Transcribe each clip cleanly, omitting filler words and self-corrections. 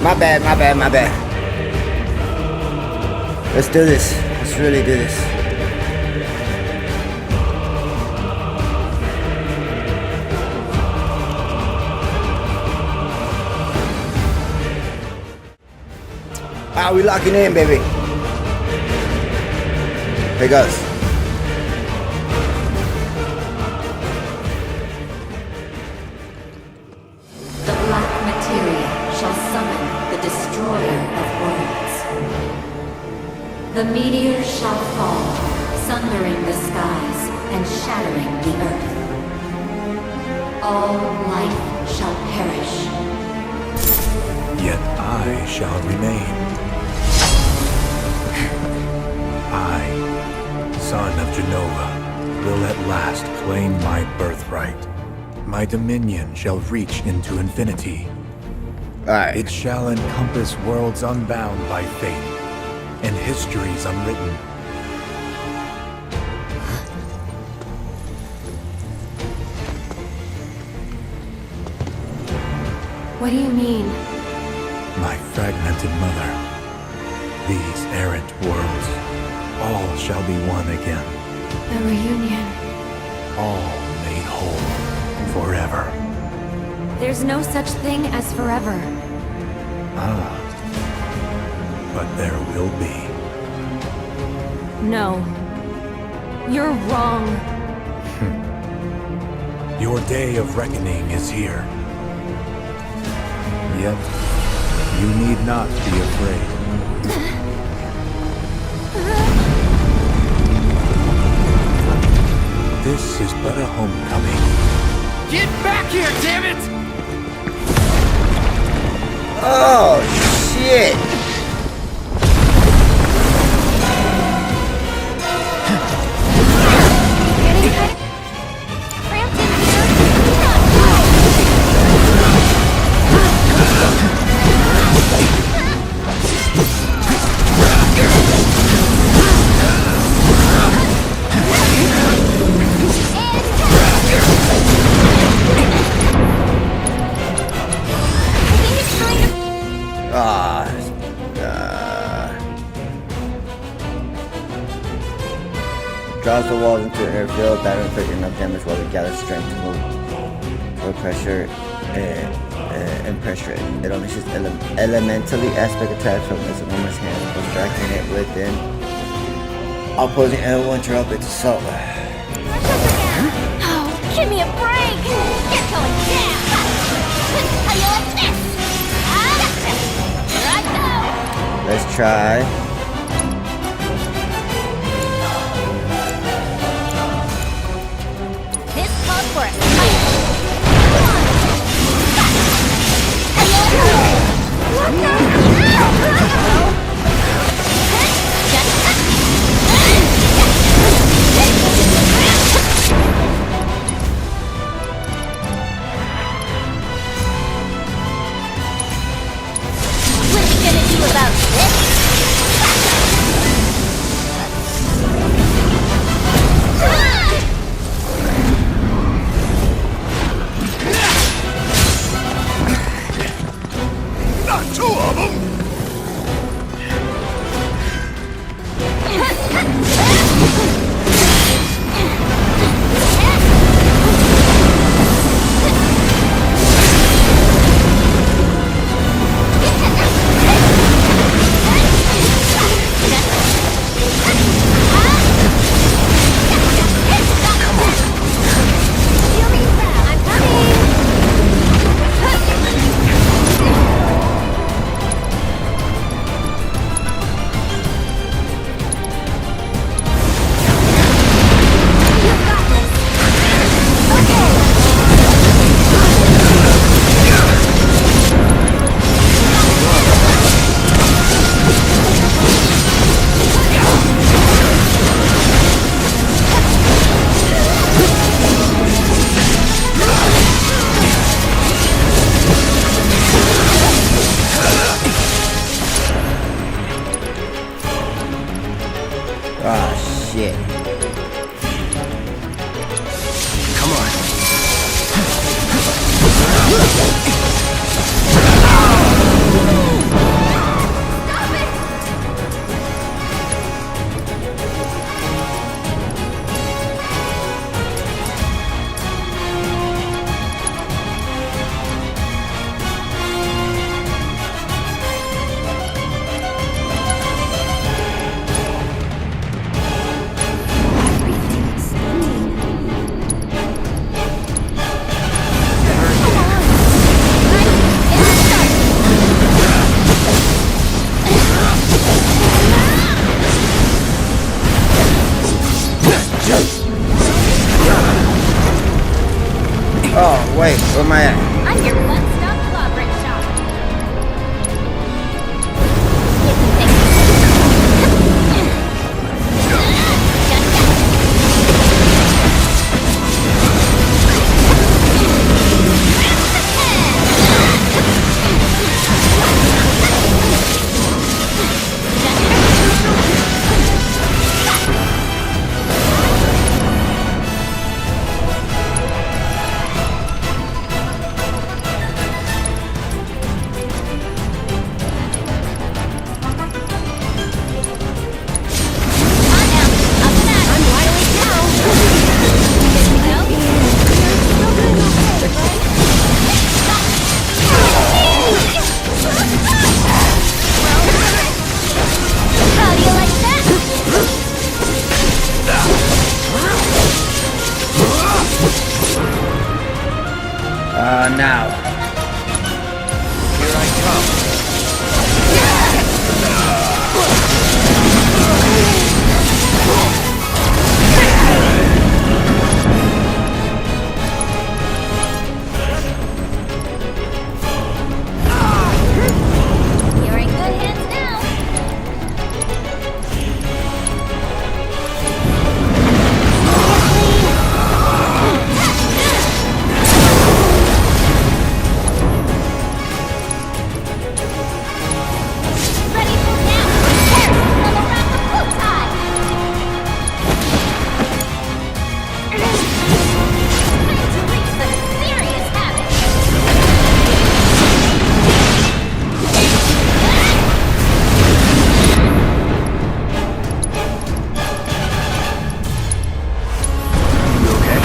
My bad, my bad, my bad. Let's do this. Let's really do this. Ah, we locking in, baby. Here goes. The black materia shall summon the destroyer of worlds. The meteor shall fall, sundering the skies and shattering the earth. All life shall perish. Yet I shall remain. I, son of Genova, will at last claim my birthright. My dominion shall reach into infinity. Alright. It shall encompass worlds unbound by fate, and histories unwritten. What do you mean? My fragmented mother, these errant worlds, all shall be one again. A reunion. All made whole forever. There's no such thing as forever. Ah, but there will be. No. You're wrong. Your day of reckoning is here. Yet, you need not be afraid. This is but a homecoming. Get back here, damn it! Oh, shit. Getting kind of cramped in here. Draws the walls into an airfield, battle inflicting enough damage while it gathers strength to move for pressure and pressure. It unleashes elementally aspect attacks from its enormous hands, distracting it within opposing anyone to interrupt its assault. Oh, give me a break! You're going down! How you like this? Here I go! Let's try. This calls for a fight! What the? What you gonna do about this? Not two of them! I'm coming! am I at? I'm your one-stop claw brick shop. You can take Now. Here I come. You're in good hands now. Ready for now. Prepare to level round the full tide. Time to wreak some serious havoc. You okay?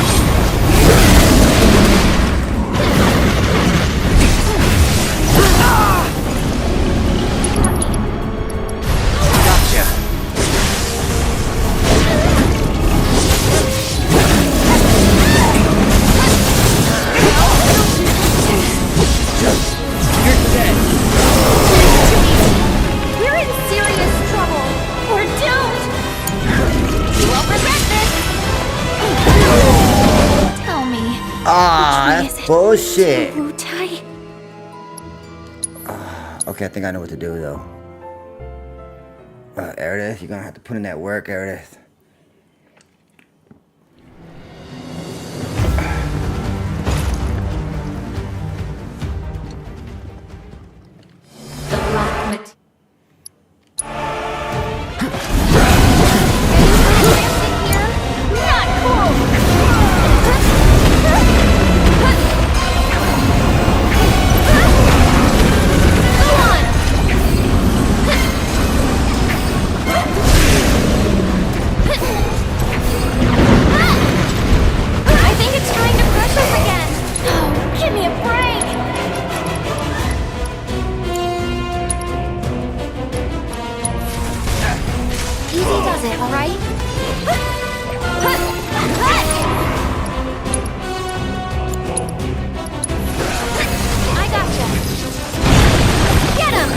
Gotcha. You're dead. We're in serious trouble. We're doomed. You won't regret this. Tell me. Ah, which way is that's it? bullshit. Wu Tai? Okay, I think I know what to do though. Meredith, you're gonna have to put in that work, Meredith. The black material. Not cool. Go on. I think it's trying to crush us again. Oh, give me a break. Easy does it, all right? I gotcha. Get him!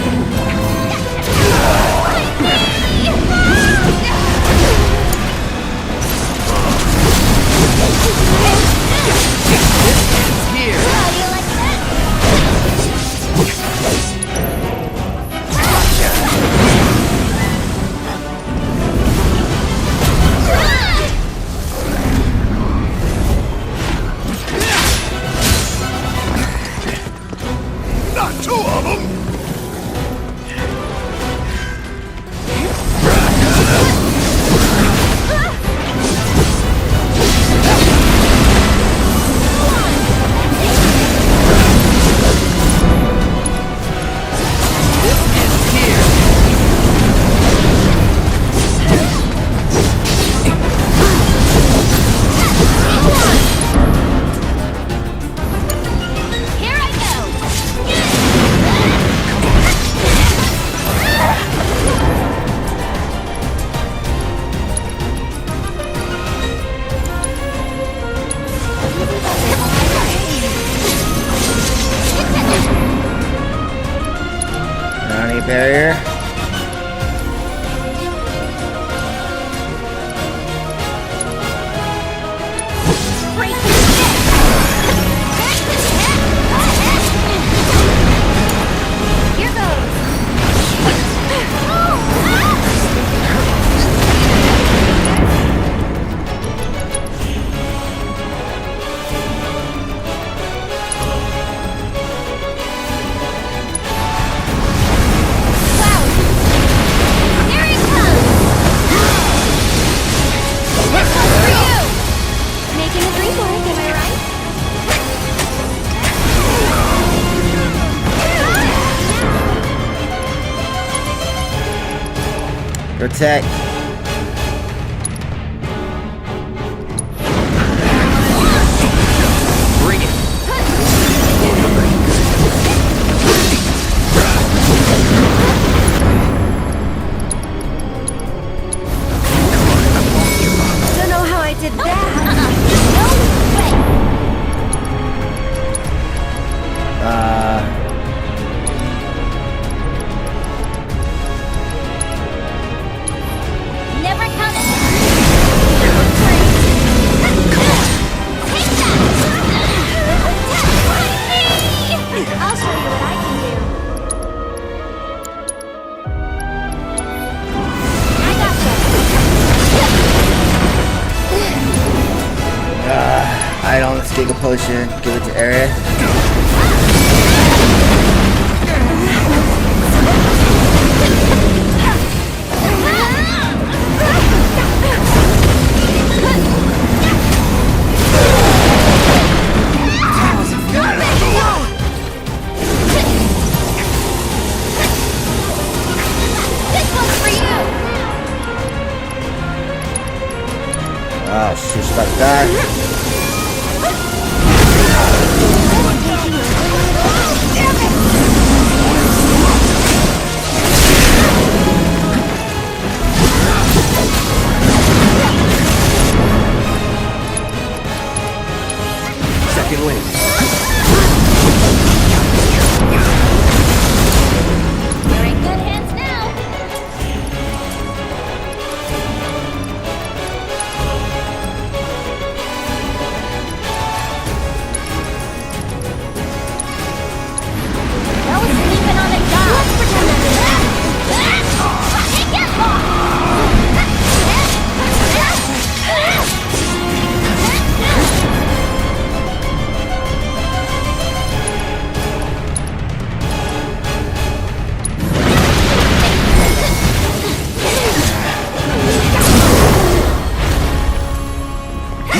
Here. How do you like that? Not two of them. Here I go! Any barrier? Break this stick! Protect. Bring it. Don't know how I did that. Never count it. I'll show you what I can do. I gotcha. I don't speak a potion. Give it to Area. This one's for you. Oh, she's about to die. Second wind. You're in good hands now. That was sleeping on a job. Let's pretend that Get lost.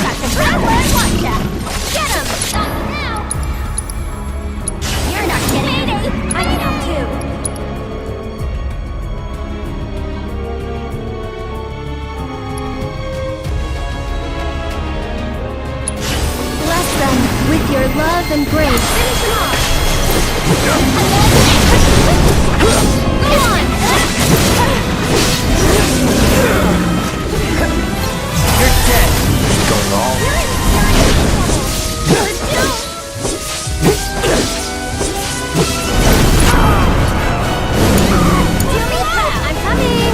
got the power and watcha. Get him. Not now. You're not getting it. I need help too. Bless them with your love and grace. Finish them off. Go on. You're dead. Going all. I'm coming.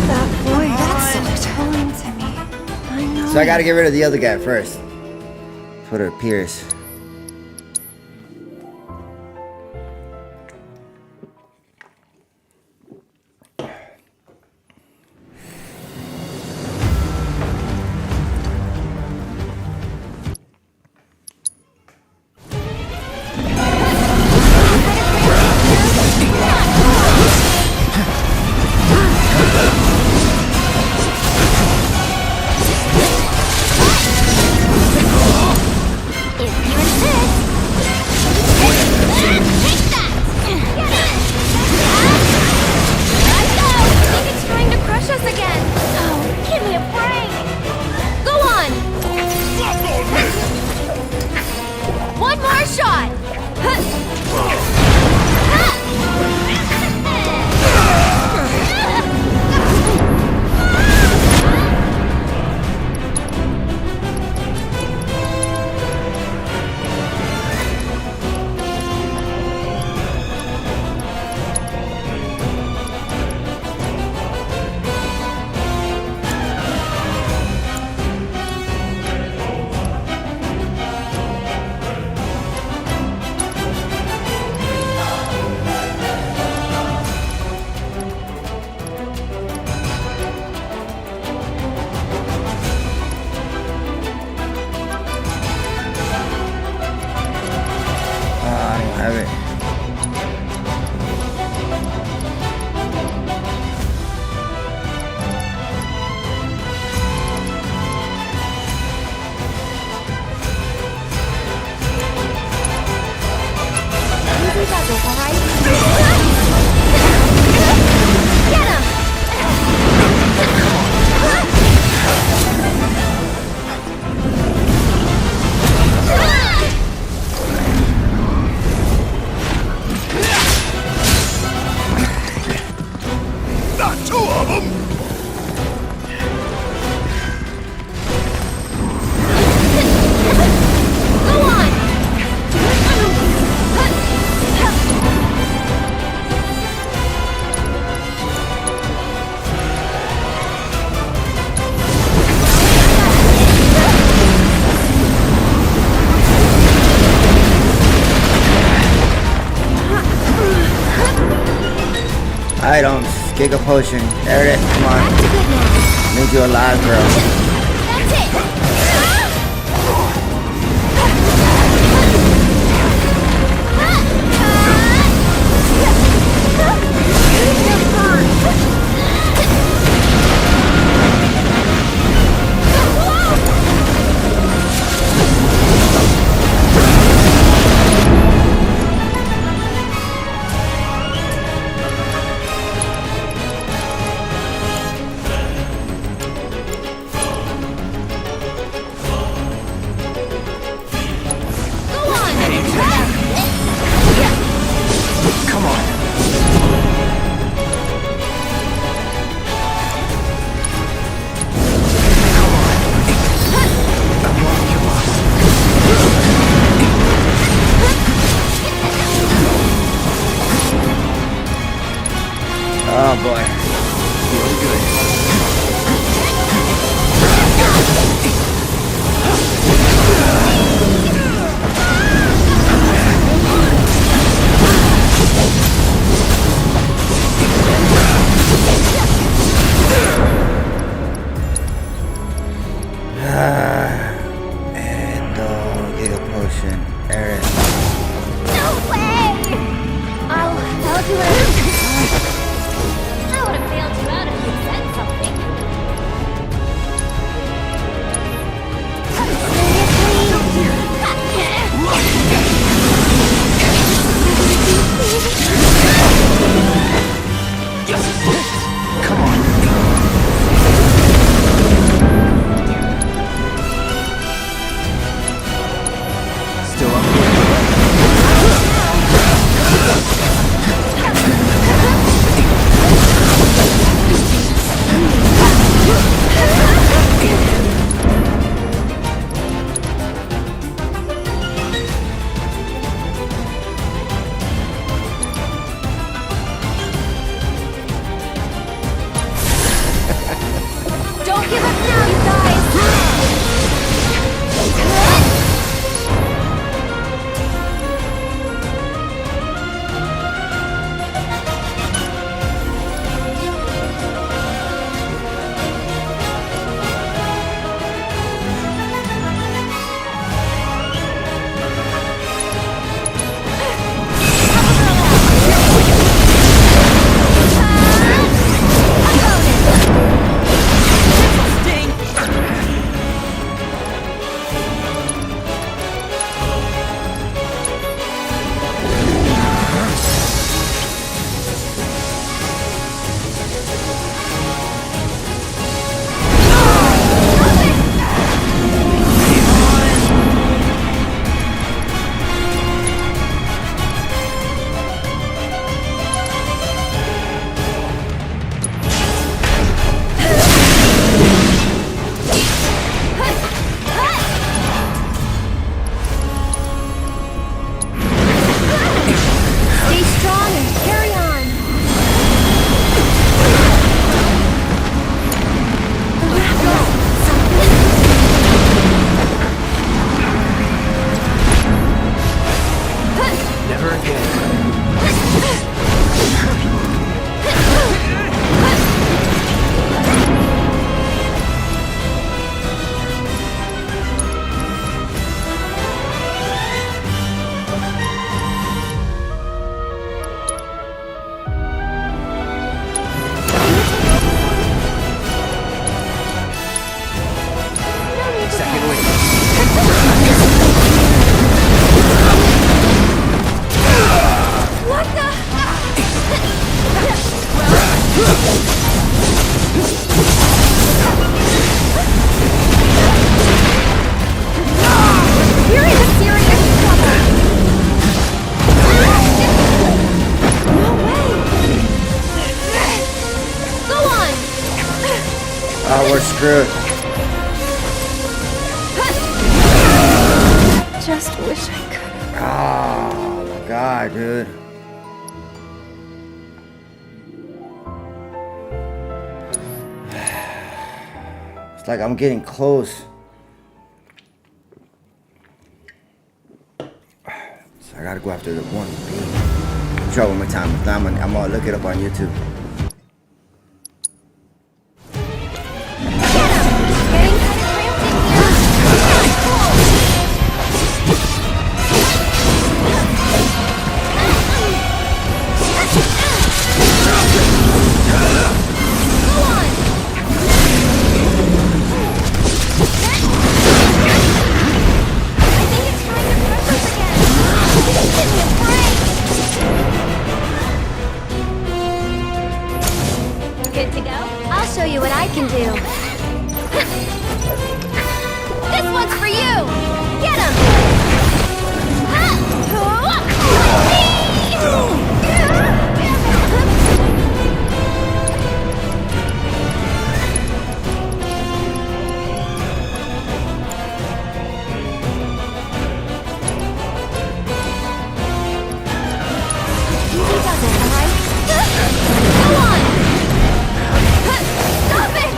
That boy, that's so tone to me. I know. So I gotta get rid of the other guy first. That's what it appears. have it. We got this, alright? Get him! Not two of them! Go on! Items, Giga Potion, Eric, come on. Back to good now. Need you alive, girl. That's it! Come on. Oh boy. Feeling good. Giga Potion, Eric. No way! I'll do whatever. I would we're screwed. Just wish I could. Oh my god, dude. It's like I'm getting close. So I gotta go after the 1B. Try one more time. If not, I'm gonna look it up on YouTube. Good to go? I'll show you what I can do. This one's for you! Get him! Easy does it, alright? Go on! Stop it!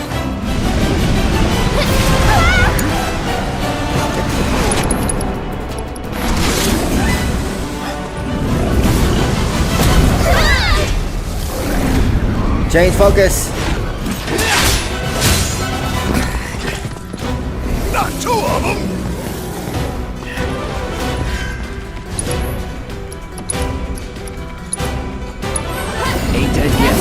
Change focus. Not two of them! Ain't dead yet.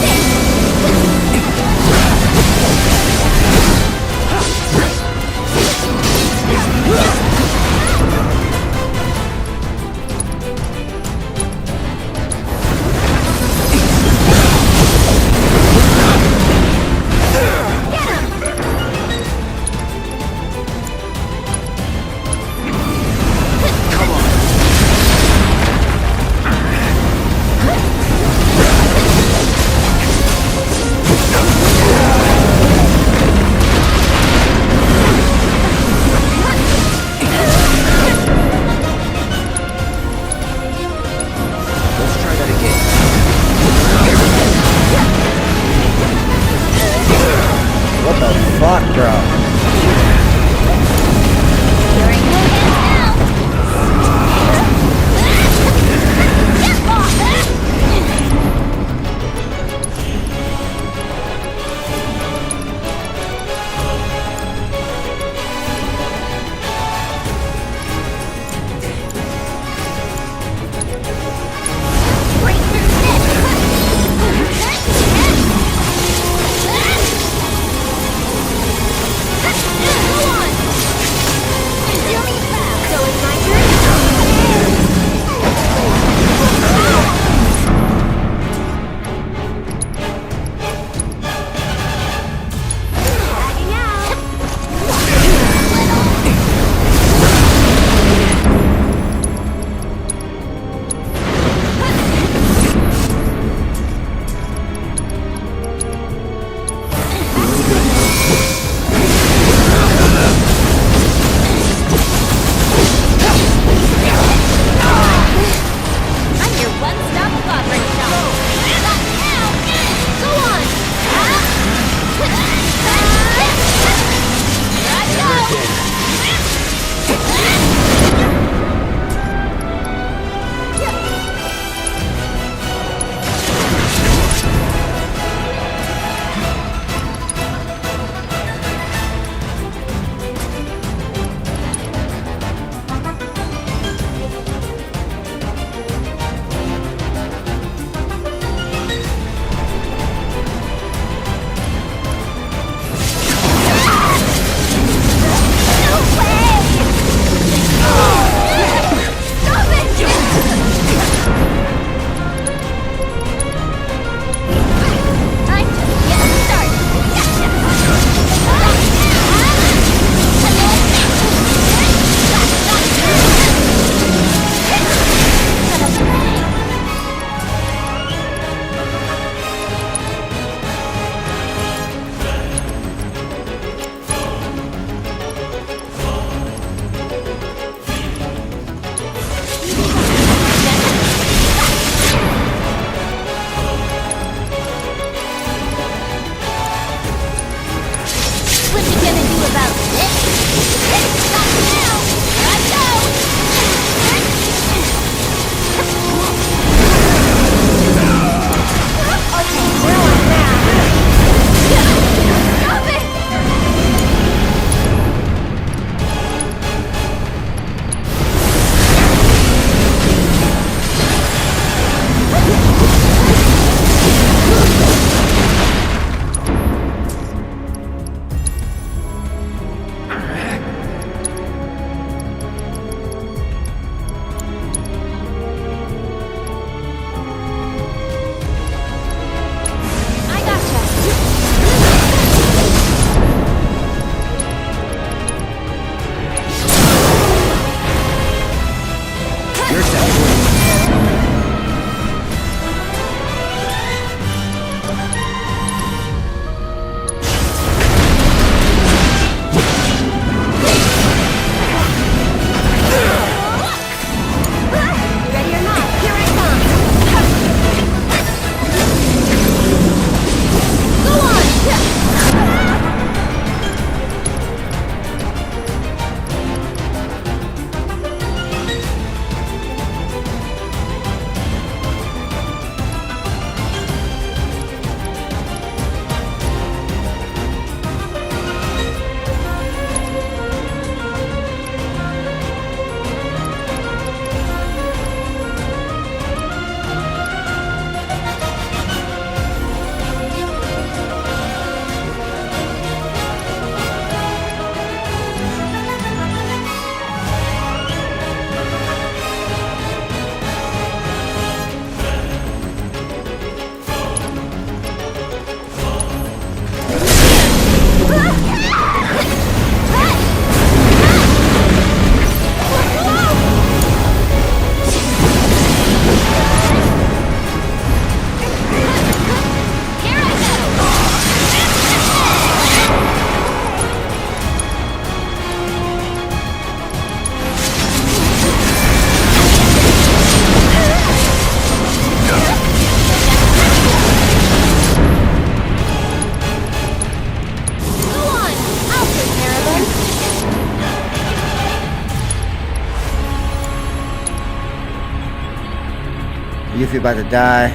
Yuffie about to die.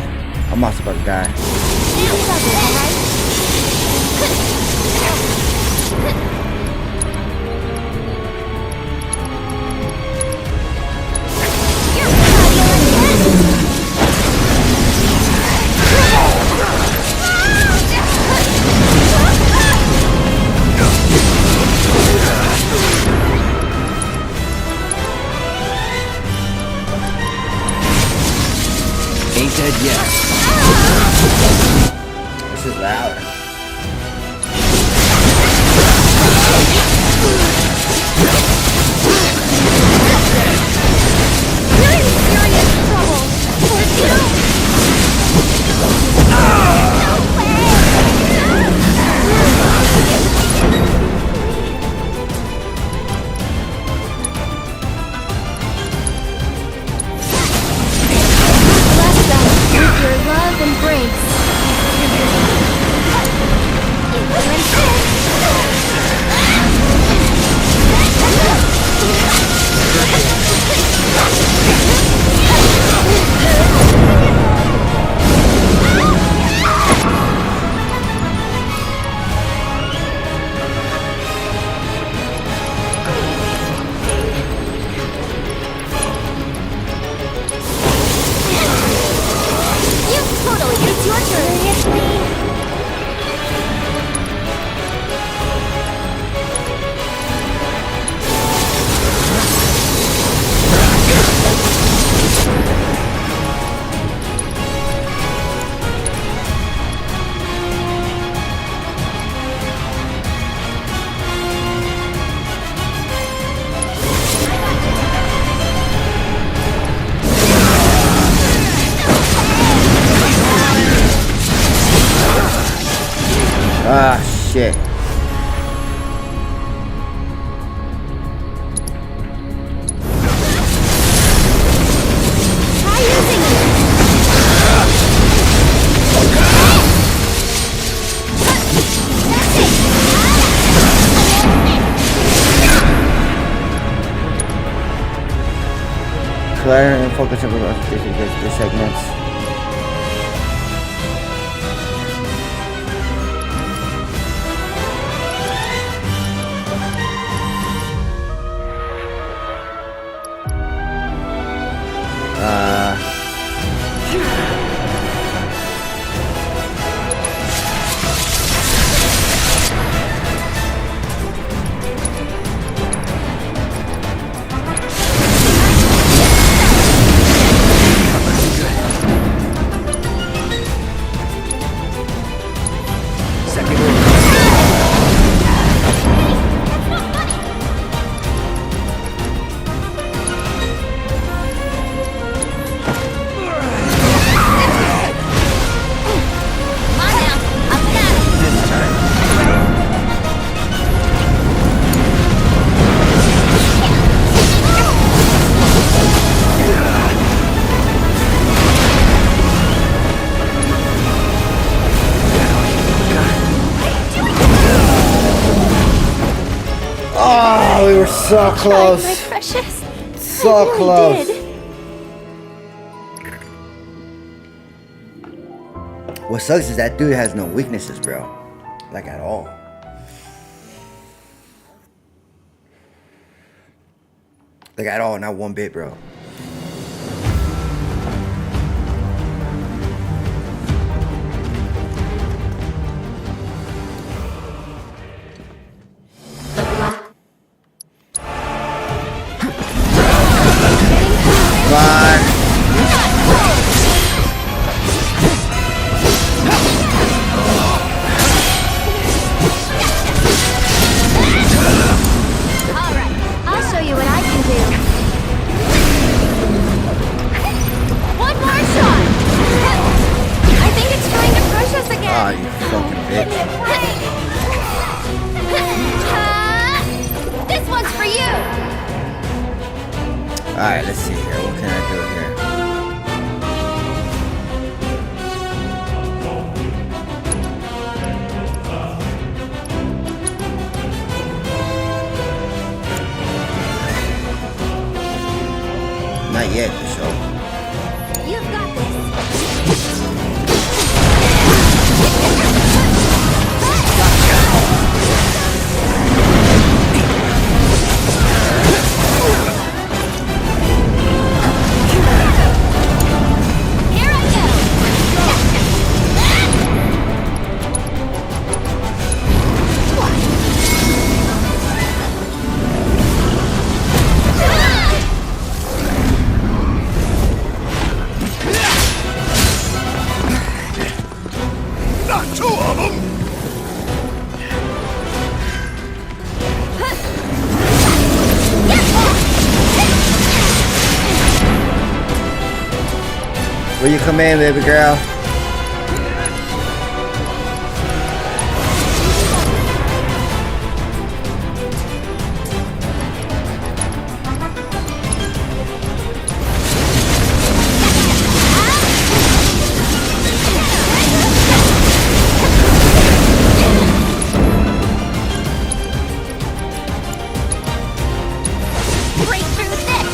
I'm also about to die. Ain't dead yet. This is loud. You're in serious trouble. Or don't. Bless them with your love and grace. Totally, it's your turn. Seriously? Ah, shit. Try using it. Clear and focus on the segments. Oh, we were so close. My precious. So I really close. did. What sucks is that dude has no weaknesses, bro. Like at all. Like at all, not one bit, bro. The black Bye. Alright, I'll show you what I can do. Will you come in, baby girl? Break through this!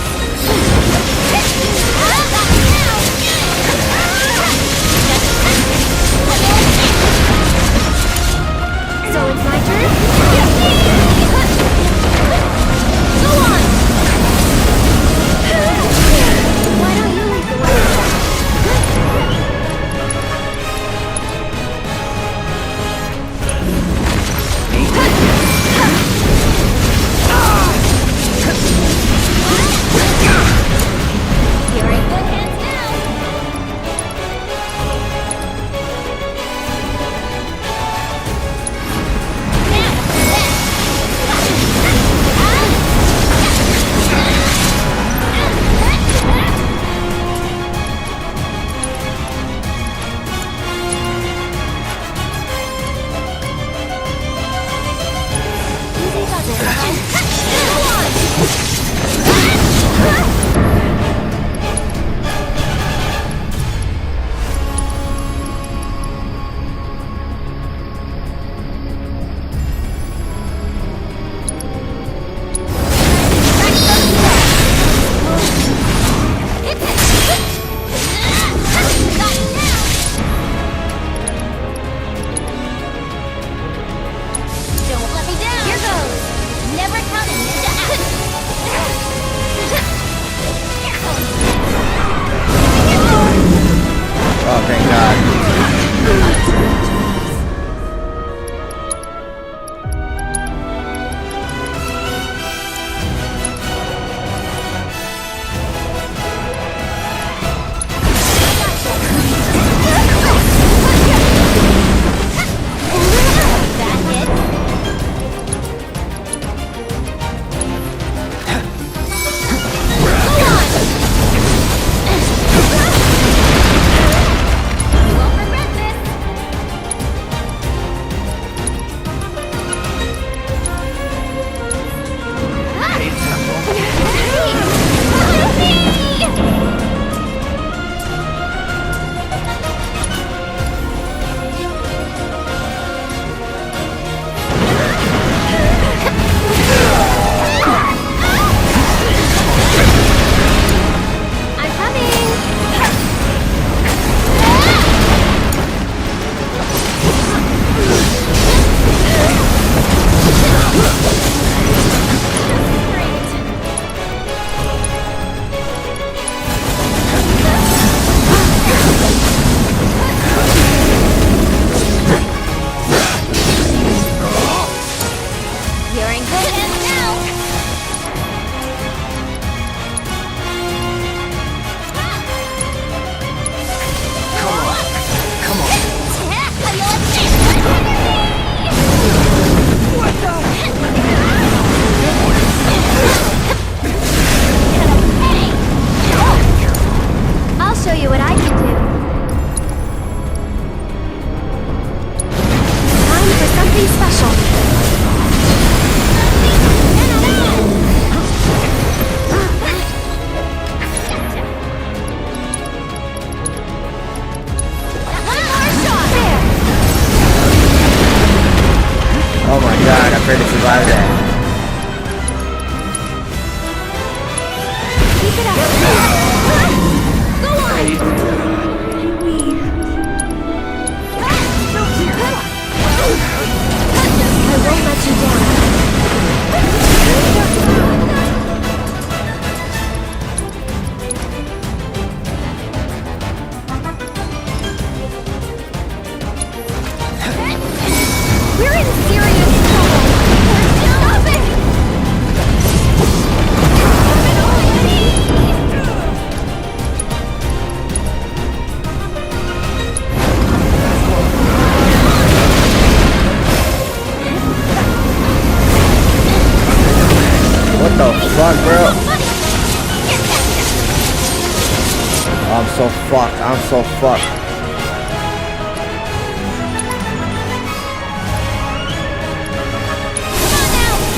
I'm so fucked. I'm so fucked.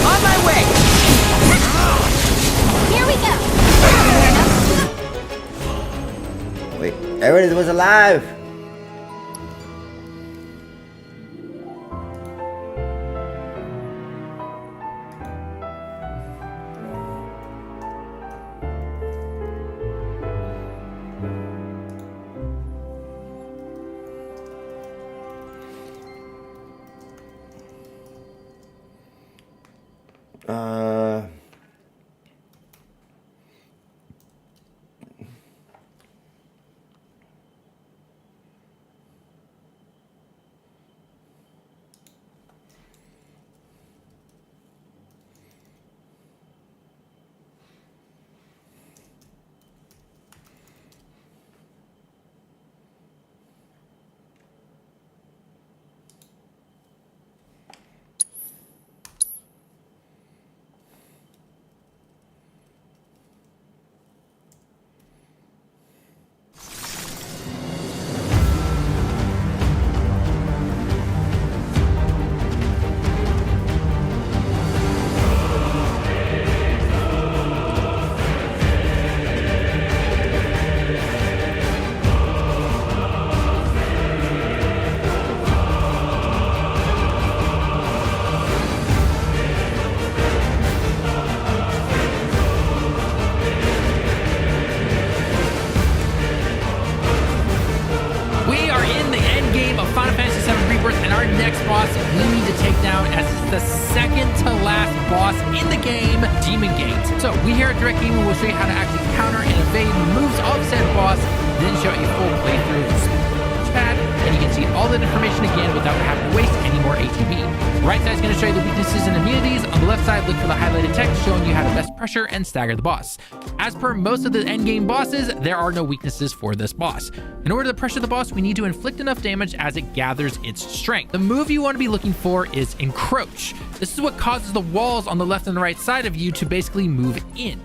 On my way! Here we go! Wait, everybody was alive. Final Fantasy VII Rebirth, and our next boss we need to take down as the second to last boss in the game, Demon Gate. So we here at Direct Gaming will show you how to actually counter and evade moves of said boss, then show you a full playthrough pad, and you can see all that information again without having to waste any more ATB. The right side is going to show you the weaknesses and immunities. On the left side, look for the highlighted text showing you how to best pressure and stagger the boss. As per most of the endgame bosses, there are no weaknesses for this boss. In order to pressure the boss, we need to inflict enough damage as it gathers its strength. The move you want to be looking for is Encroach. This is what causes the walls on the left and the right side of you to basically move in.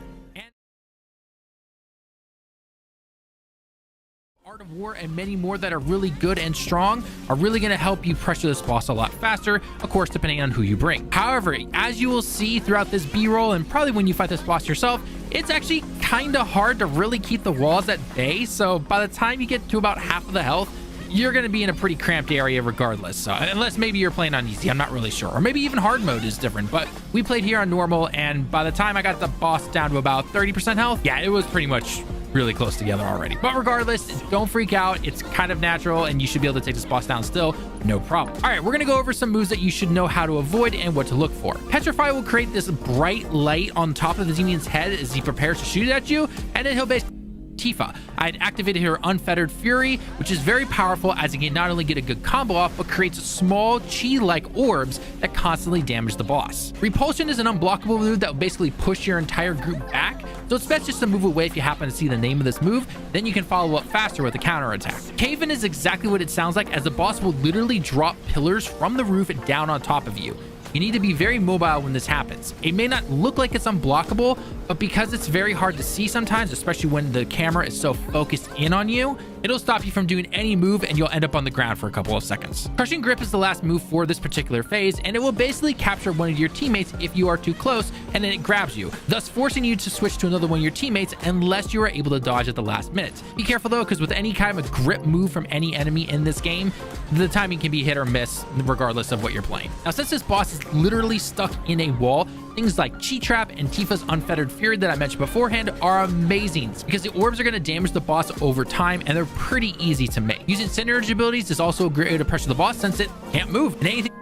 Art of War and many more that are really good and strong are really going to help you pressure this boss a lot faster, of course, depending on who you bring. However, as you will see throughout this B-roll and probably when you fight this boss yourself, it's actually kind of hard to really keep the walls at bay. So by the time you get to about half of the health, you're going to be in a pretty cramped area regardless. So unless maybe you're playing on easy, I'm not really sure. Or maybe even hard mode is different, but we played here on normal, and by the time I got the boss down to about 30% health, yeah, it was pretty much really close together already. But regardless, don't freak out. It's kind of natural, and you should be able to take this boss down still, no problem. All right, we're going to go over some moves that you should know how to avoid and what to look for. Petrify will create this bright light on top of the demon's head as he prepares to shoot at you, and then he'll basically Tifa. I had activated her Unfettered Fury, which is very powerful as it can not only get a good combo off, but creates small chi-like orbs that constantly damage the boss. Repulsion is an unblockable move that will basically push your entire group back, so it's best just to move away if you happen to see the name of this move, then you can follow up faster with a counter attack. Cave-in is exactly what it sounds like, as the boss will literally drop pillars from the roof down on top of you. You need to be very mobile when this happens. It may not look like it's unblockable, but because it's very hard to see sometimes, especially when the camera is so focused in on you, it'll stop you from doing any move and you'll end up on the ground for a couple of seconds. Crushing Grip is the last move for this particular phase, and it will basically capture one of your teammates if you are too close, and then it grabs you, thus forcing you to switch to another one of your teammates unless you are able to dodge at the last minute. Be careful though, because with any kind of grip move from any enemy in this game, the timing can be hit or miss regardless of what you're playing. Now, since this boss is literally stuck in a wall, things like Chi Trap and Tifa's Unfettered Fury that I mentioned beforehand are amazing because the orbs are going to damage the boss over time, and they're pretty easy to make. Using synergy abilities is also a great way to pressure the boss since it can't move, and anything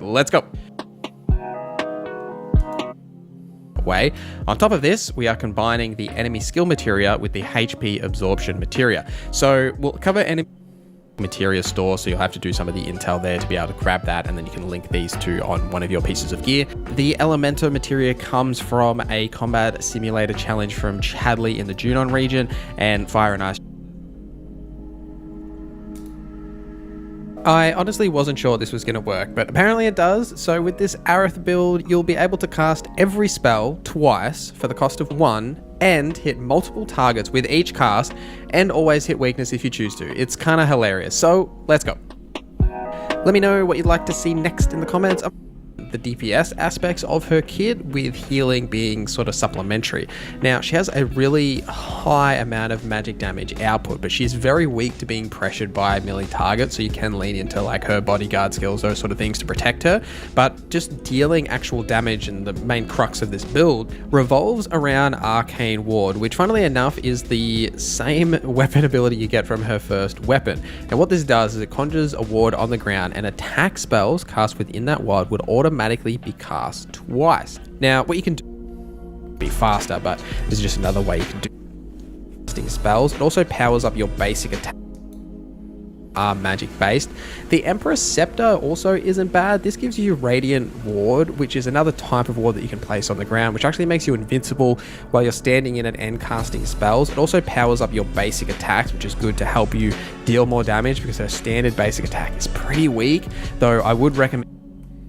let's go. way. On top of this, we are combining the enemy skill materia with the HP absorption materia. So we'll cover enemy materia store, so you'll have to do some of the intel there to be able to grab that, and then you can link these two on one of your pieces of gear. The Elemento materia comes from a combat simulator challenge from Chadley in the Junon region, and Fire and Ice. I honestly wasn't sure this was going to work, but apparently it does. So with this Aerith build, you'll be able to cast every spell twice for the cost of 1 and hit multiple targets with each cast, and always hit weakness if you choose to. It's kind of hilarious. So let's go. Let me know what you'd like to see next in the comments. The DPS aspects of her kit, with healing being sort of supplementary. Now, she has a really high amount of magic damage output, but she's very weak to being pressured by melee targets, so you can lean into like her bodyguard skills, those sort of things to protect her. But just dealing actual damage, and the main crux of this build revolves around Arcane Ward, which funnily enough is the same weapon ability you get from her first weapon. And what this does is it conjures a ward on the ground, and attack spells cast within that ward would automatically be cast twice. Now, what you can do be faster, but this is just another way you can do casting spells. It also powers up your basic attack. Are magic based. The Emperor's Scepter also isn't bad. This gives you Radiant Ward, which is another type of ward that you can place on the ground, which actually makes you invincible while you're standing in it and casting spells. It also powers up your basic attacks, which is good to help you deal more damage, because her standard basic attack is pretty weak, though I would recommend.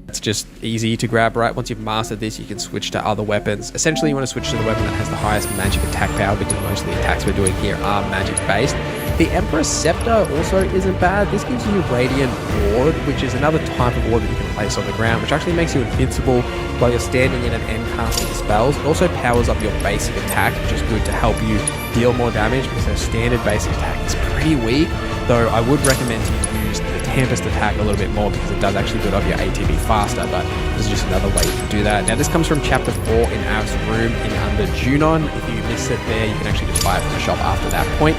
It's just easy to grab, right? Once you've mastered this, you can switch to other weapons. Essentially, you want to switch to the weapon that has the highest magic attack power, because most of the attacks we're doing here are magic based. The Emperor's Scepter also isn't bad. This gives you Radiant Ward, which is another type of ward that you can place on the ground, which actually makes you invincible while you're standing in it and casting spells. It also powers up your basic attack, which is good to help you deal more damage, because her standard basic attack is pretty weak, though I would recommend you use the Tempest attack a little bit more, because it does actually build up your ATB faster, but this is just another way you can do that. Now, this comes from Chapter 4 in Aerith's room in Under Junon. If you miss it there, you can actually just buy it from the shop after that point.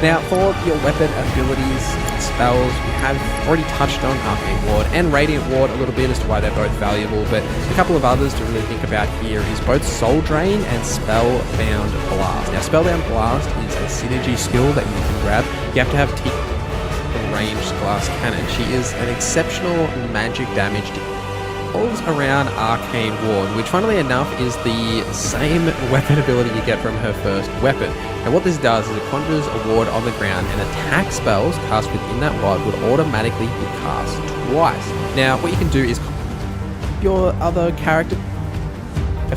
Now, for your weapon abilities and spells, we have already touched on Arcane Ward and Radiant Ward a little bit as to why they're both valuable, but a couple of others to really think about here is both Soul Drain and Spellbound Blast. Now, Spellbound Blast is a synergy skill that you can grab. You have to have ranged glass cannon. She is an exceptional magic damage revolves around Arcane Ward, which funnily enough is the same weapon ability you get from her first weapon. And what this does is it conjures a ward on the ground, and attack spells cast within that ward would automatically be cast twice. Now, what you can do is your other character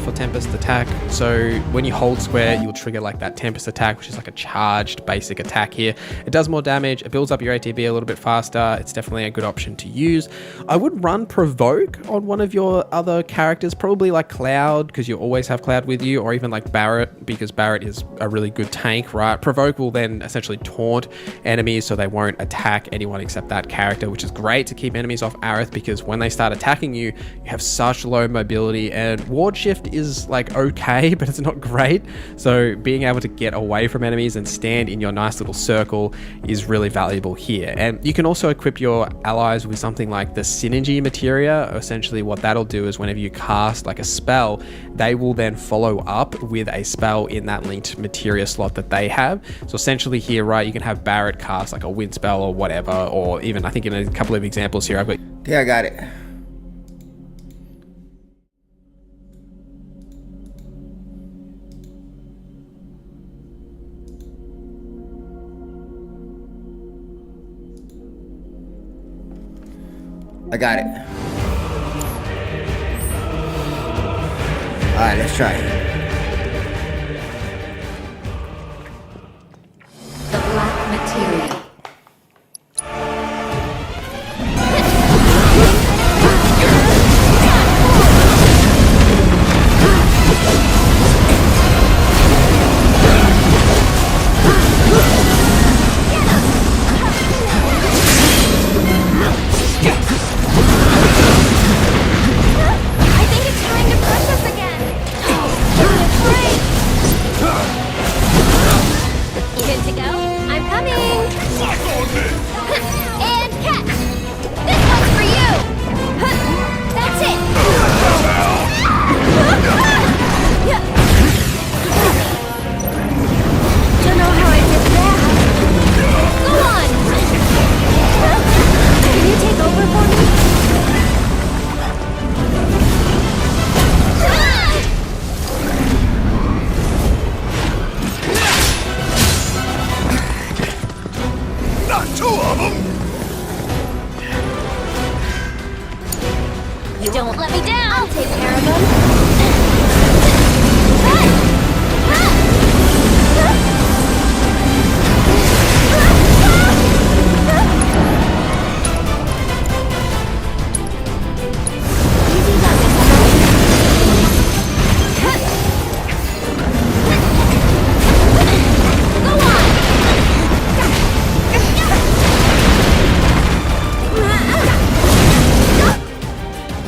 for Tempest attack. So when you hold square, you'll trigger like that Tempest attack, which is like a charged basic attack here. It does more damage. It builds up your ATB a little bit faster. It's definitely a good option to use. I would run Provoke on one of your other characters, probably like Cloud, because you always have Cloud with you, or even like Barret, because Barret is a really good tank, right? Provoke will then essentially taunt enemies so they won't attack anyone except that character, which is great to keep enemies off Aerith, because when they start attacking you, you have such low mobility, and Ward Shift is like okay, but it's not great. So being able to get away from enemies and stand in your nice little circle is really valuable here. And you can also equip your allies with something like the Synergy Materia. Essentially what that'll do is whenever you cast like a spell, they will then follow up with a spell in that linked materia slot that they have. So essentially here, right, you can have Barret cast like a wind spell or whatever, or even I think in a couple of examples here I've got... Yeah, I got it. I got it. Alright, let's try it. The black materia. You don't let me down! I'll take care of them!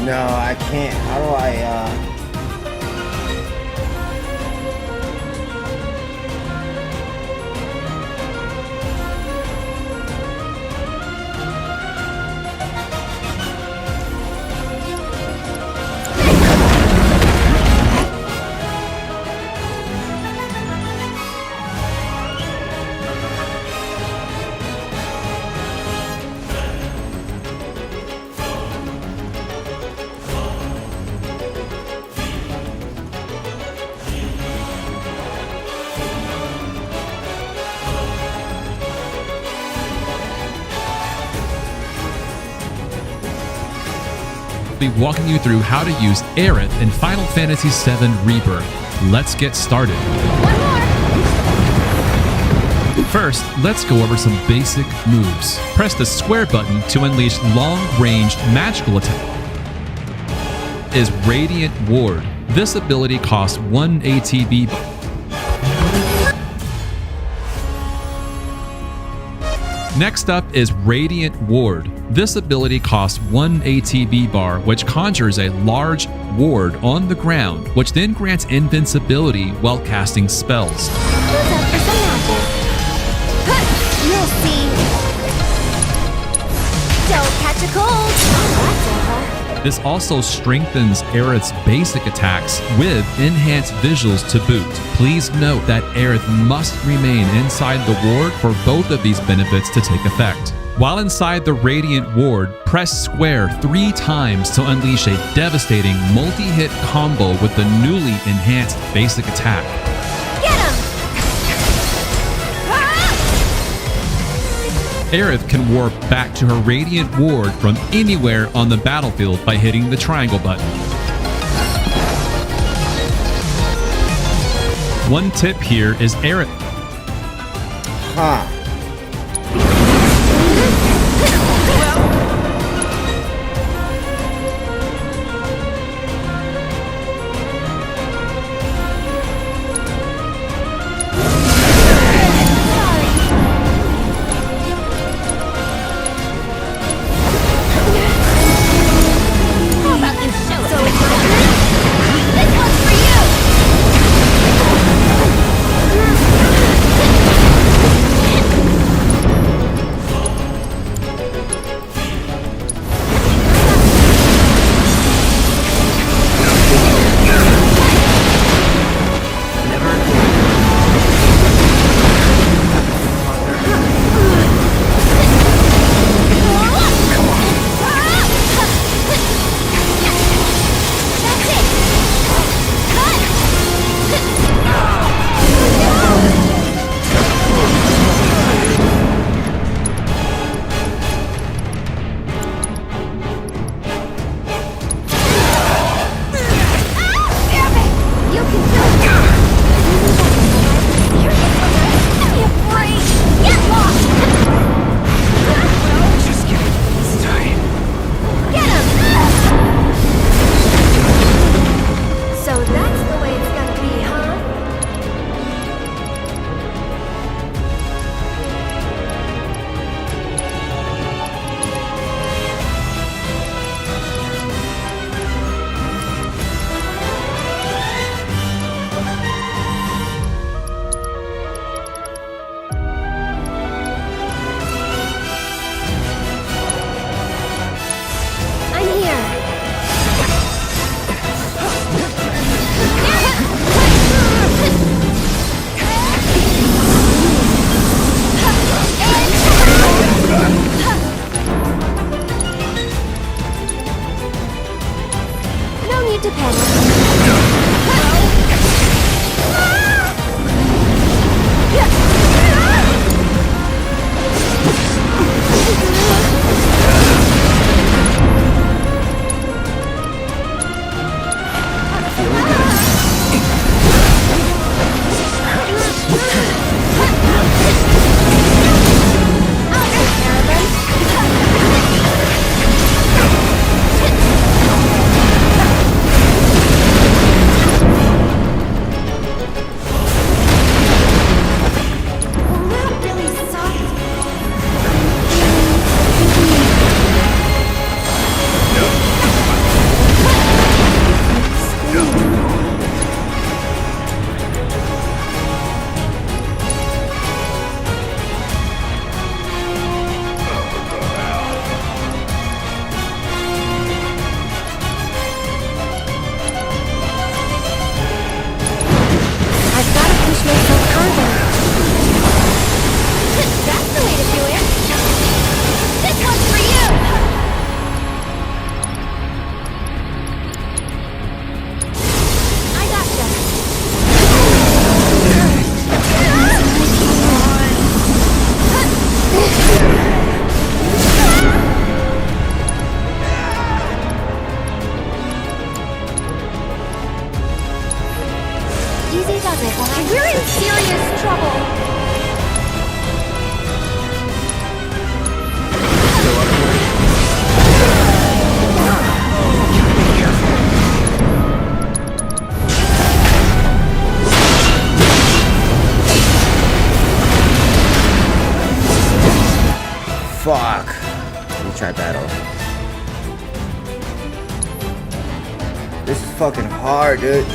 No, I can't. How do I, be walking you through how to use Aerith in Final Fantasy VII Rebirth. Let's get started. First, let's go over some basic moves. Press the square button to unleash long-ranged magical attack. Is Radiant Ward. This ability costs 1 ATB. Next up is Radiant Ward. This ability costs 1 ATB bar, which conjures a large ward on the ground, which then grants invincibility while casting spells. Who's up for some magic? You'll see. Don't catch a cold. This also strengthens Aerith's basic attacks with enhanced visuals to boot. Please note that Aerith must remain inside the ward for both of these benefits to take effect. While inside the Radiant Ward, press square 3 times to unleash a devastating multi-hit combo with the newly enhanced basic attack. Get him! Aerith can warp back to her Radiant Ward from anywhere on the battlefield by hitting the triangle button. One tip here is Aerith. huh? How about you show it? So it's my turn? This one's for you! Fuck. Retry battle. This is fucking hard, dude.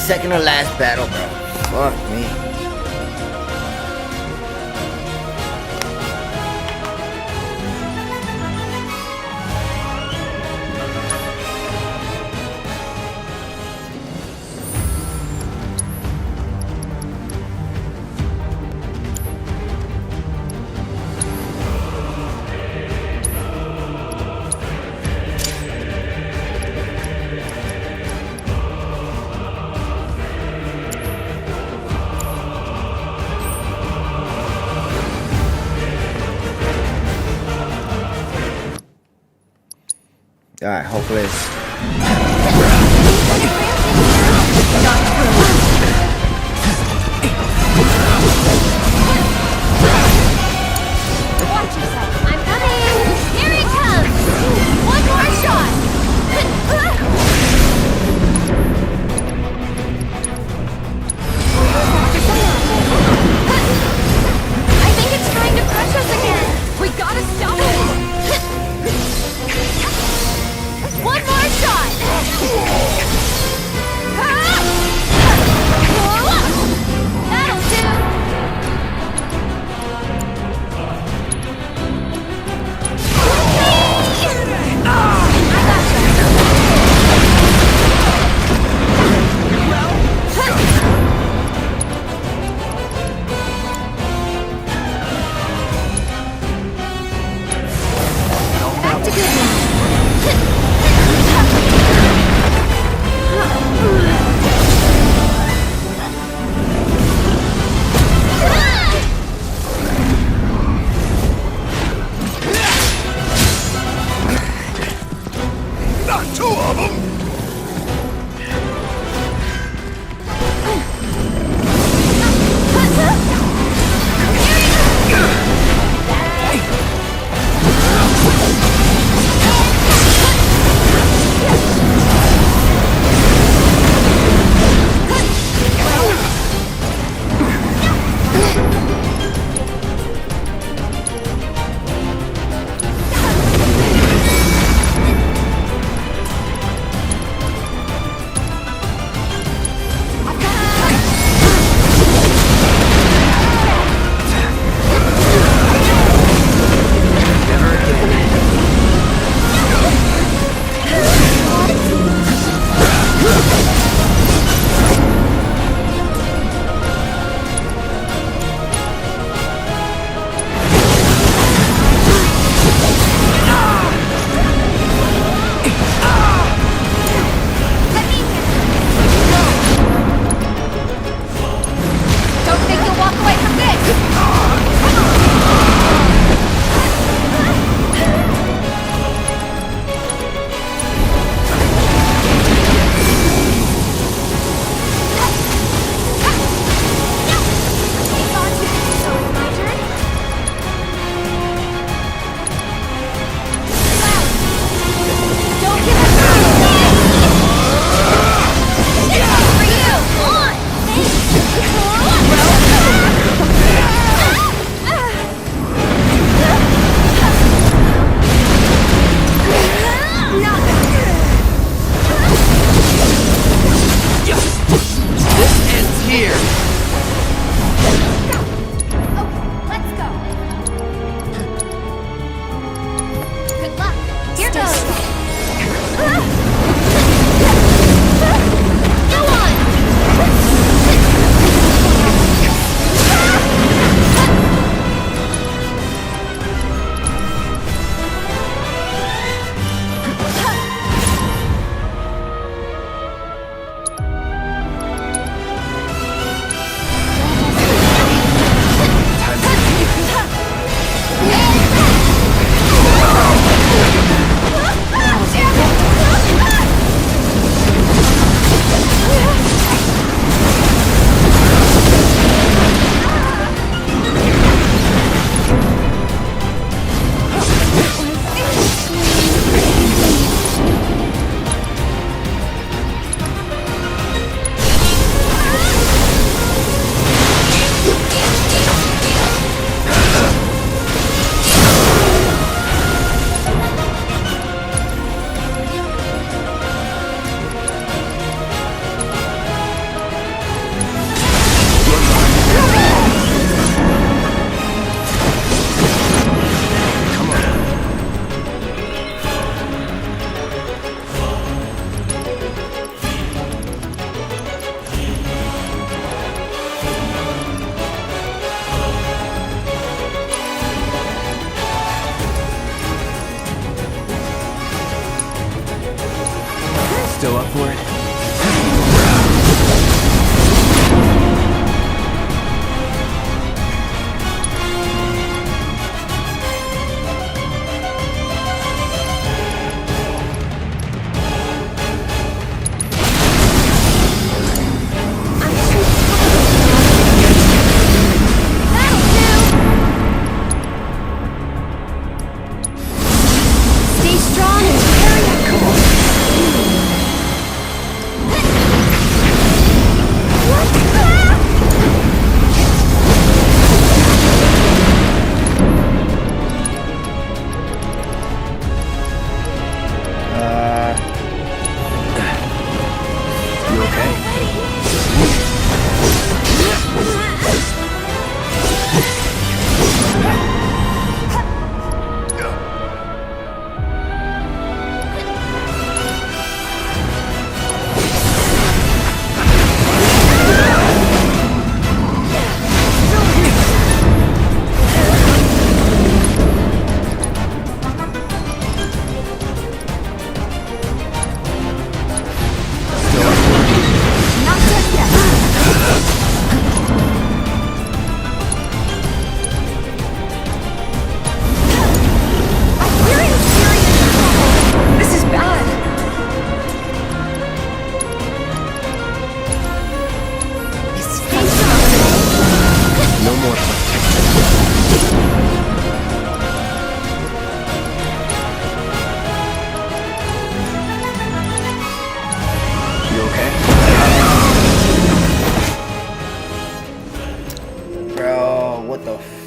Second to last battle, bro. Fuck me. Alright, hopefully Watch yourself. I'm coming. Here he comes. One more shot. I think it's trying to crush us again. We gotta stop it. One more shot.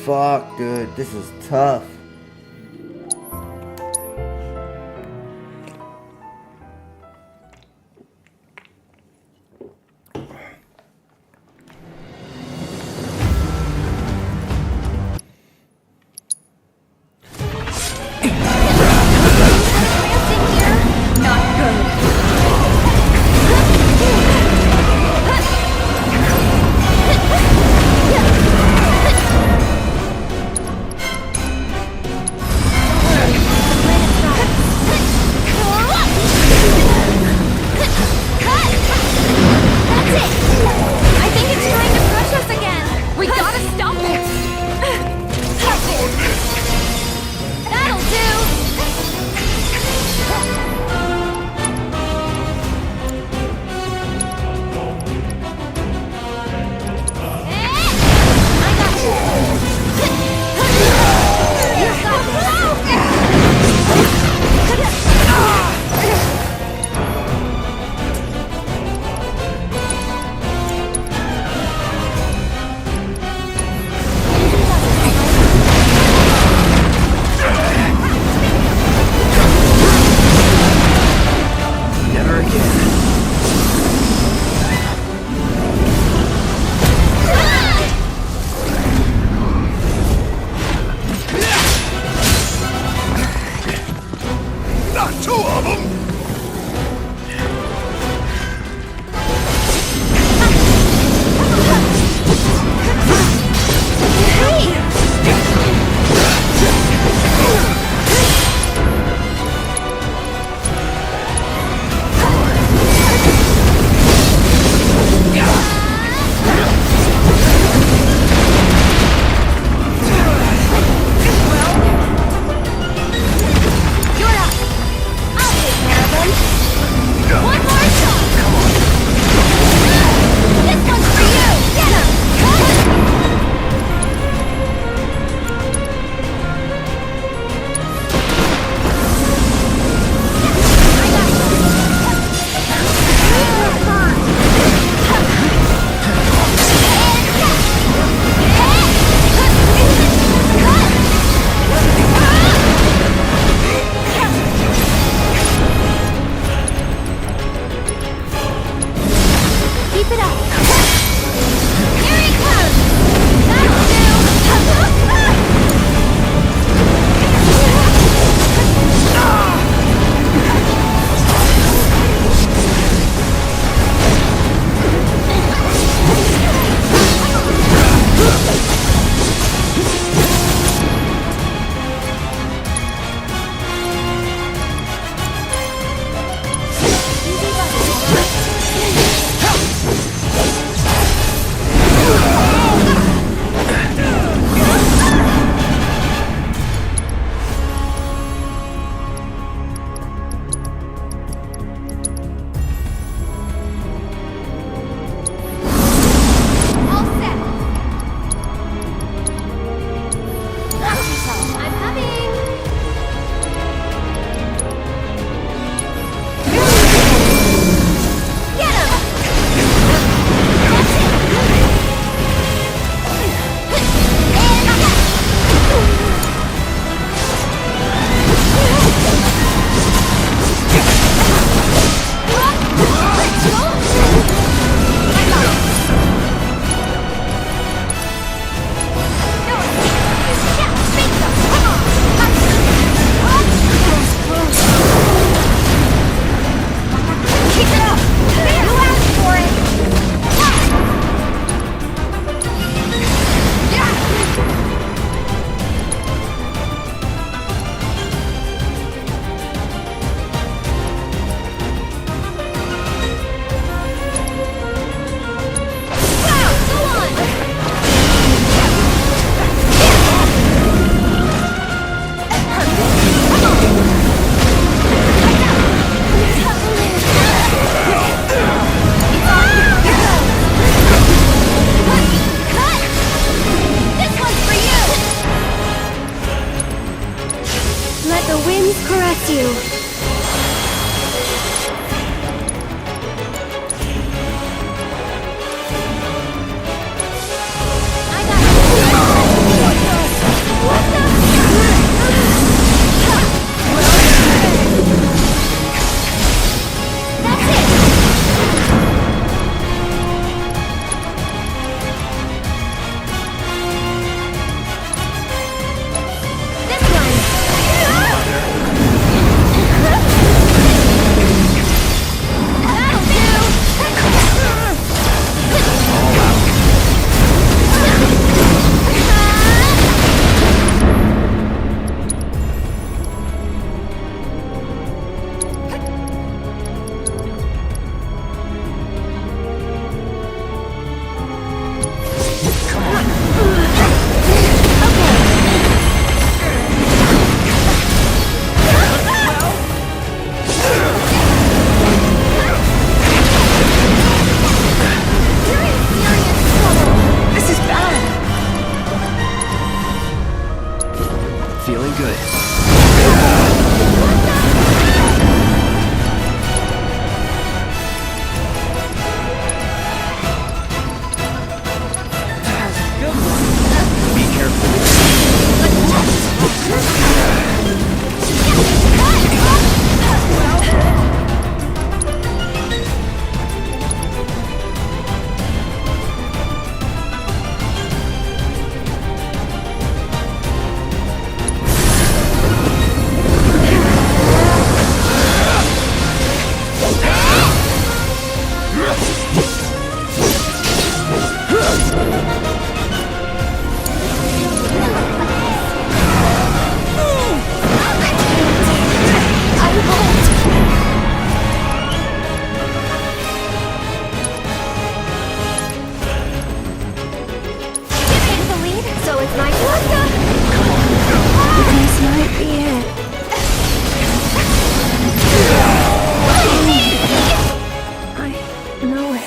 Fuck, dude, this is tough.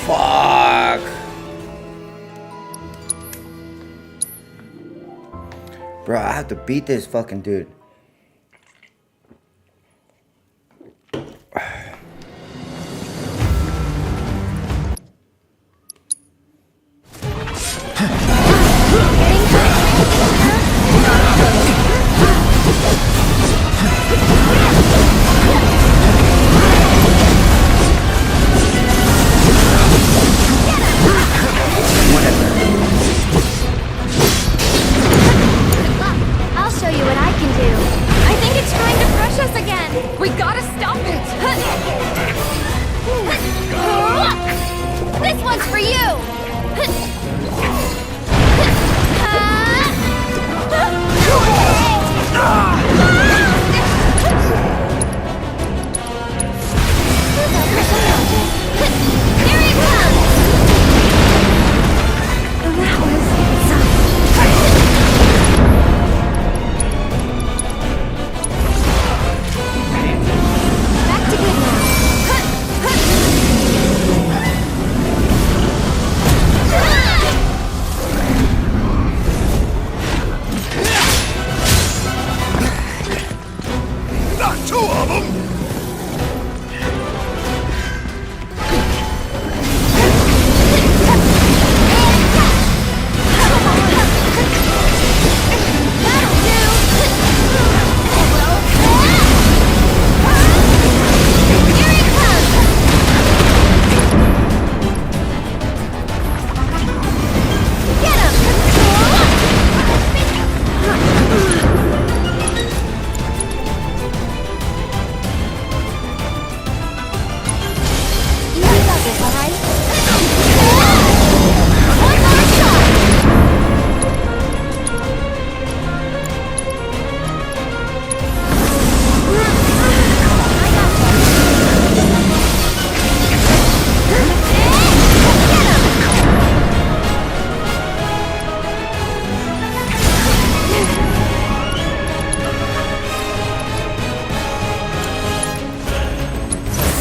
Fuck. Bro, I have to beat this fucking dude. I'll show you what I can do. I think it's trying to crush us again. We gotta stop it. This one's for you. Here he comes. That was back to good now. Not two of them! That'll do. Here he comes. Get him. You got this, all right? One more shot.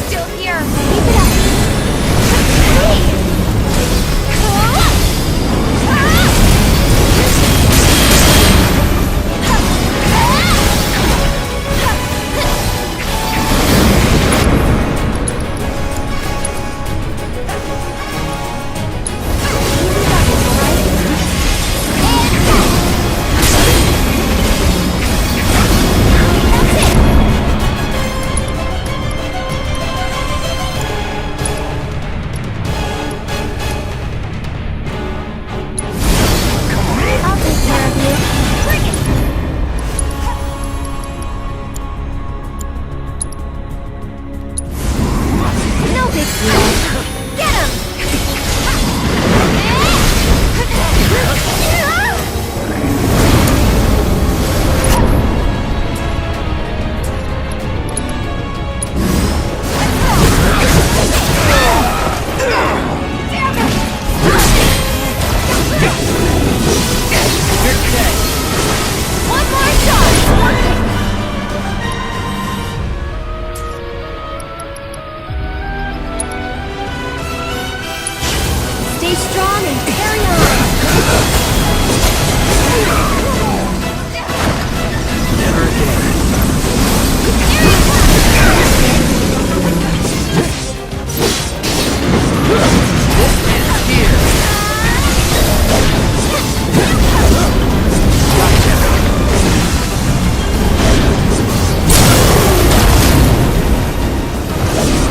Still here. Keep it up. I'll take care of you. Bring it! No big deal. Get him! One more shot! Stay strong and carry on. Never again. This man's here.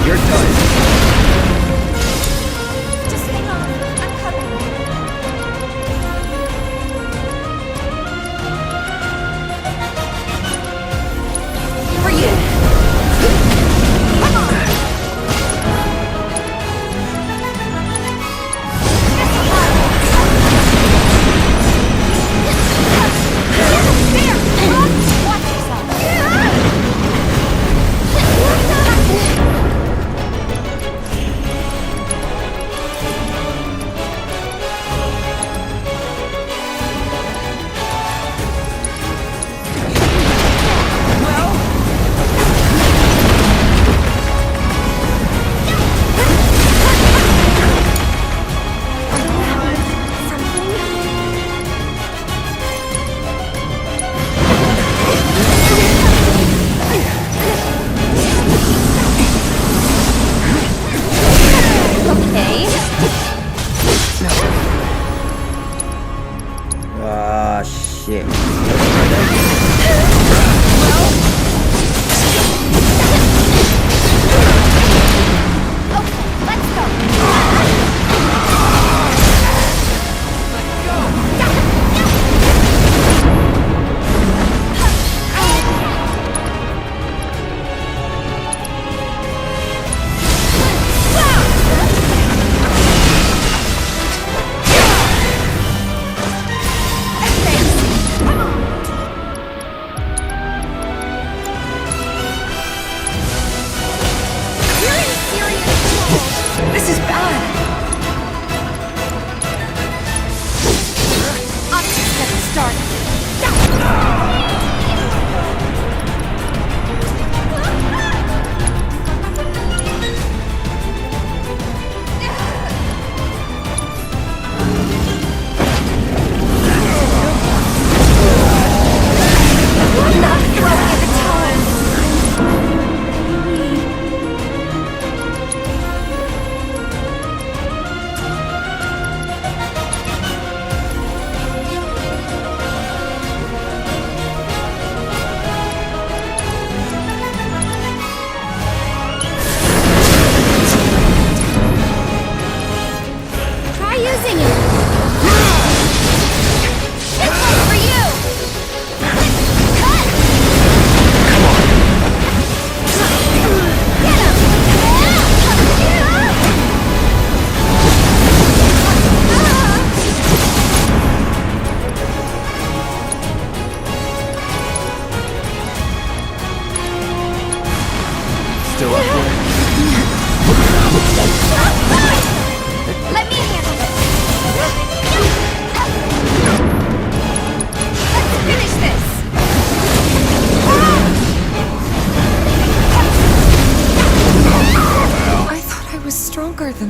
You're done. Just hang on. I'm coming.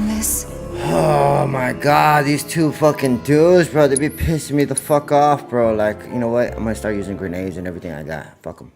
done this? Oh my god, these two fucking dudes, bro. They be pissing me the fuck off, bro. Like, you know what? I'm gonna start using grenades and everything like that. Fuck them.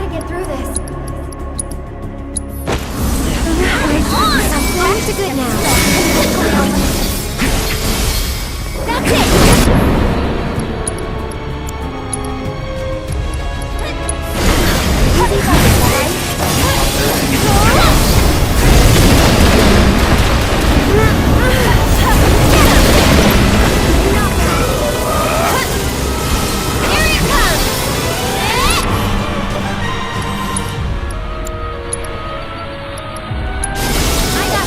gotta get through this. I'm back to good now. That's it! Easy butterfly. Here it comes! I got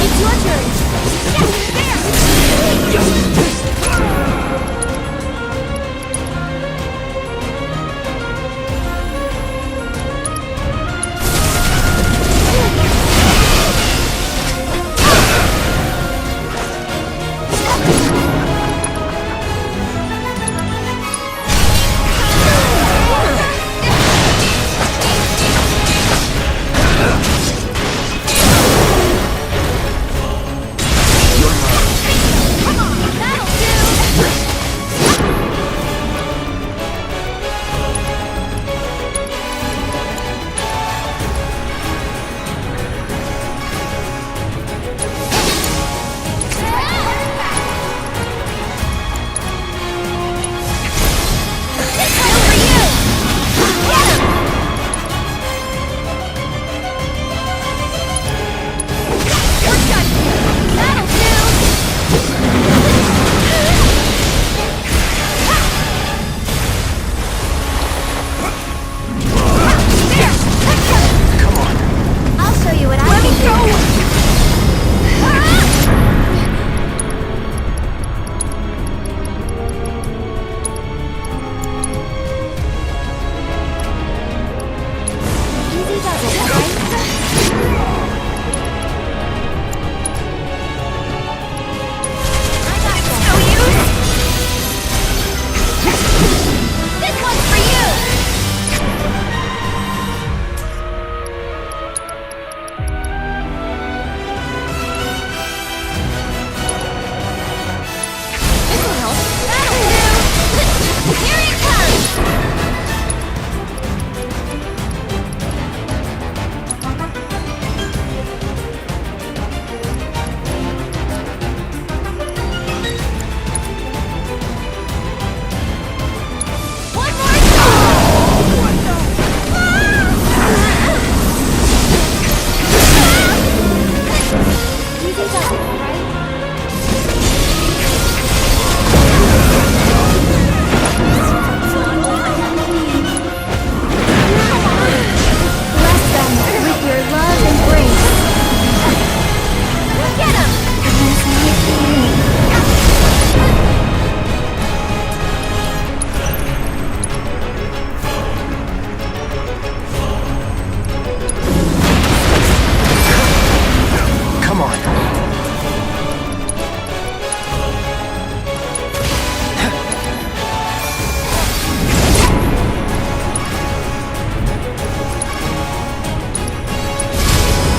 It's your turn! I'll show you what I can do! Easy does it, I got this. No use! This one's for you! This'll help. That'll do! Here it comes! One more Easy does it, right? Bless them with your love and grace. Get him! Come on.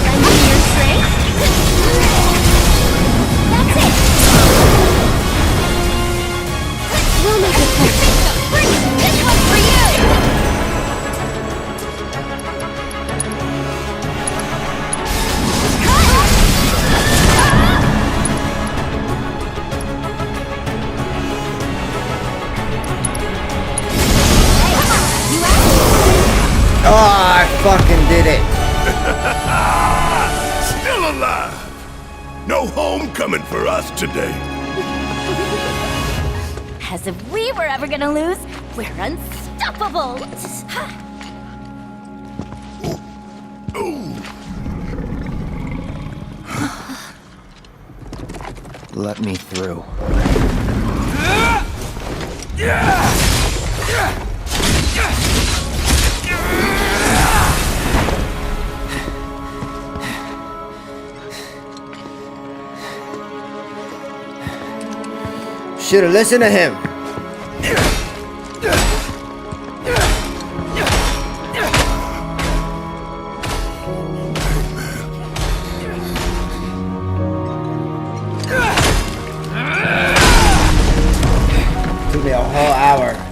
Lend me your strength. That's it. We'll make it quick. This one's for you. You asked. Oh, I fucking did it. Still alive! No homecoming for us today. As if we were ever gonna lose, we're unstoppable. Let me through. Should've listened to him. Took me a whole hour.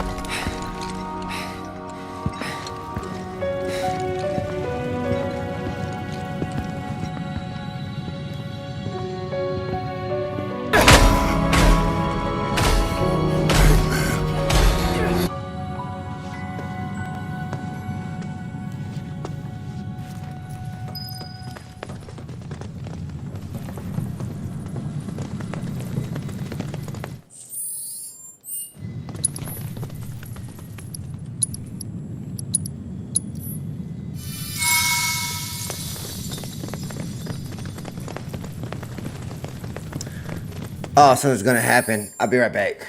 Oh, something's gonna happen. I'll be right back.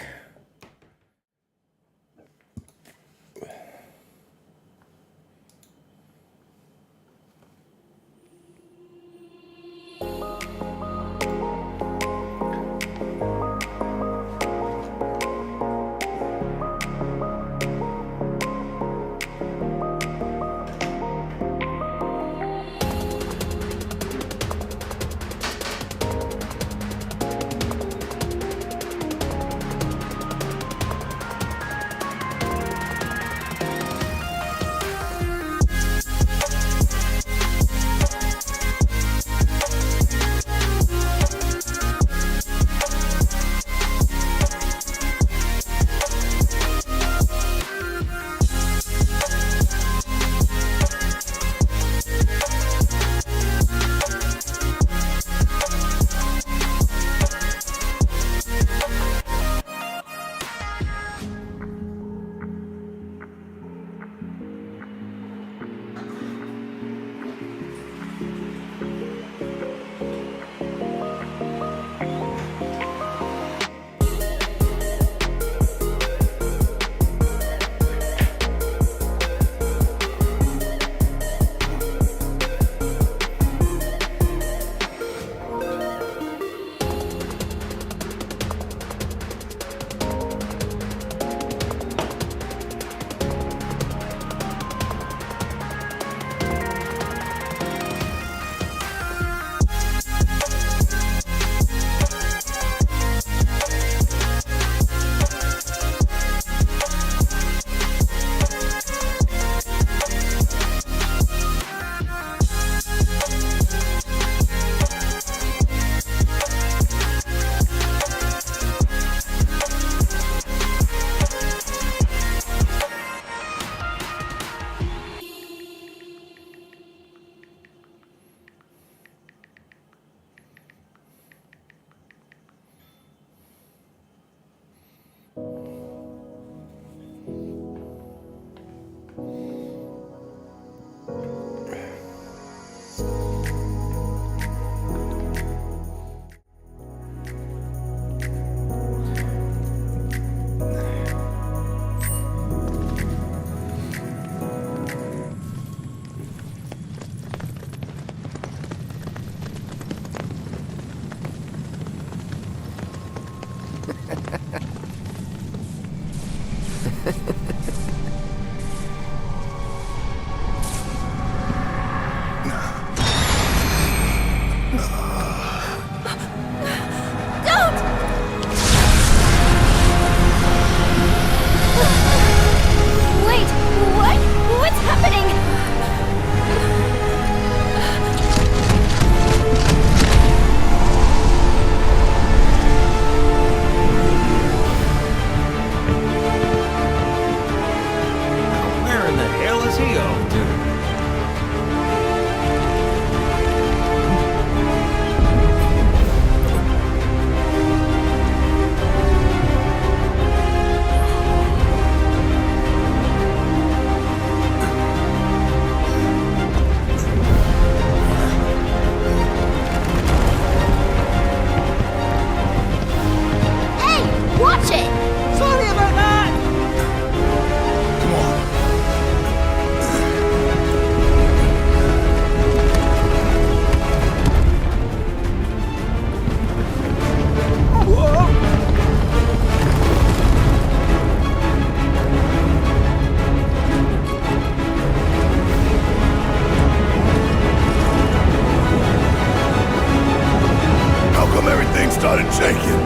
taken.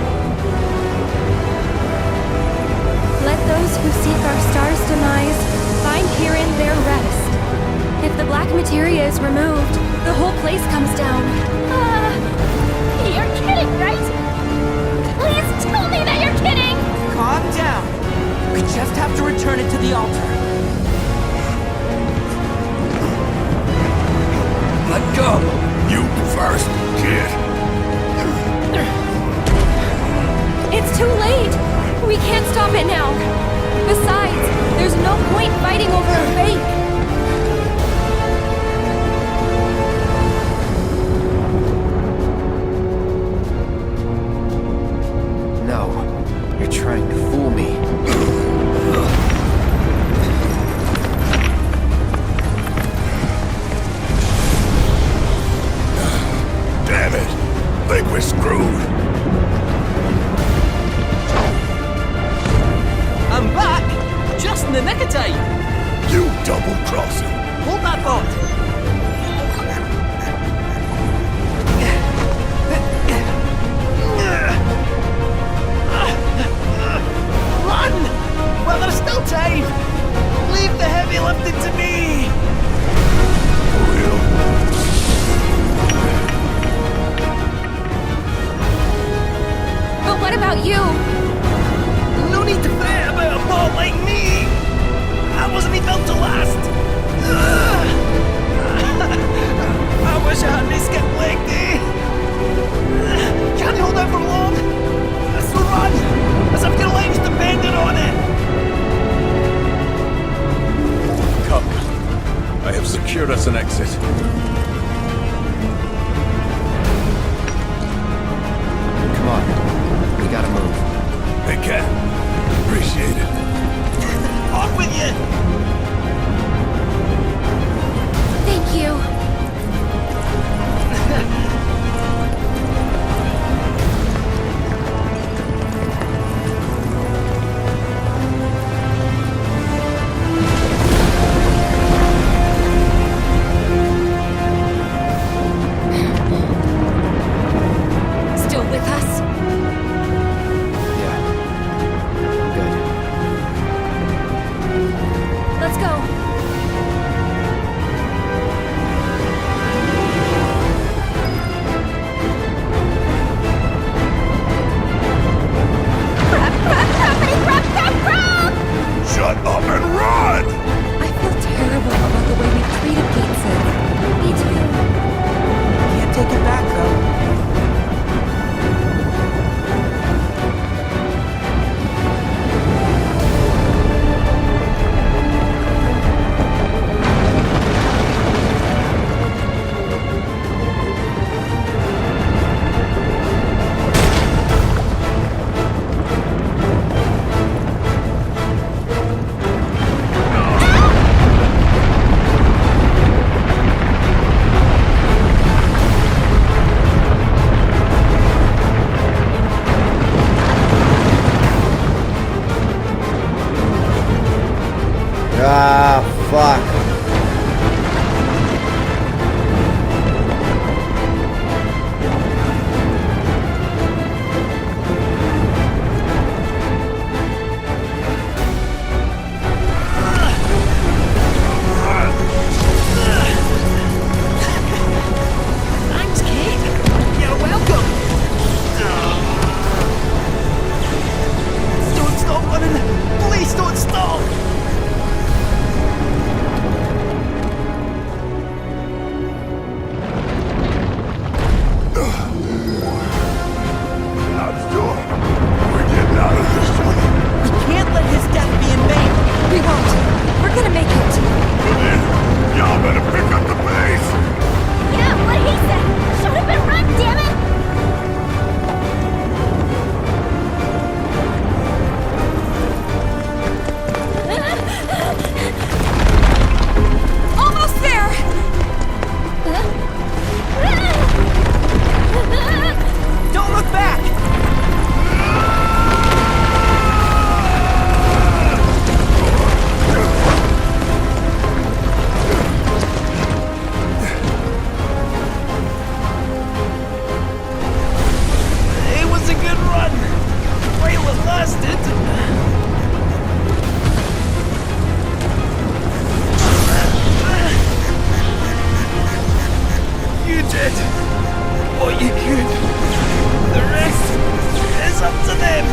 Let those who seek our star's demise find herein their rest. If the black materia is removed, the whole place comes down. You're kidding, right? Please tell me that you're kidding! Calm down. We just have to return it to the altar. Let go! You first, kid. It's too late! We can't stop it now. Besides, there's no point fighting over a fake. No, you're trying to fool me. Damn it. Think we're screwed. I'm back! Just in the nick of time! You double-crossing. Hold that thought! Run! Well, there's still time! Leave the heavy lifting to me! For real. But what about you? No need to fret about a ball like me! I wasn't even built to last! I wish I had my skip leg day! Can't hold out for long! So run! As if your life's dependent on it! Come. I have secured us an exit. Come on. We gotta move. blasted! You did what you could. The rest is up to them.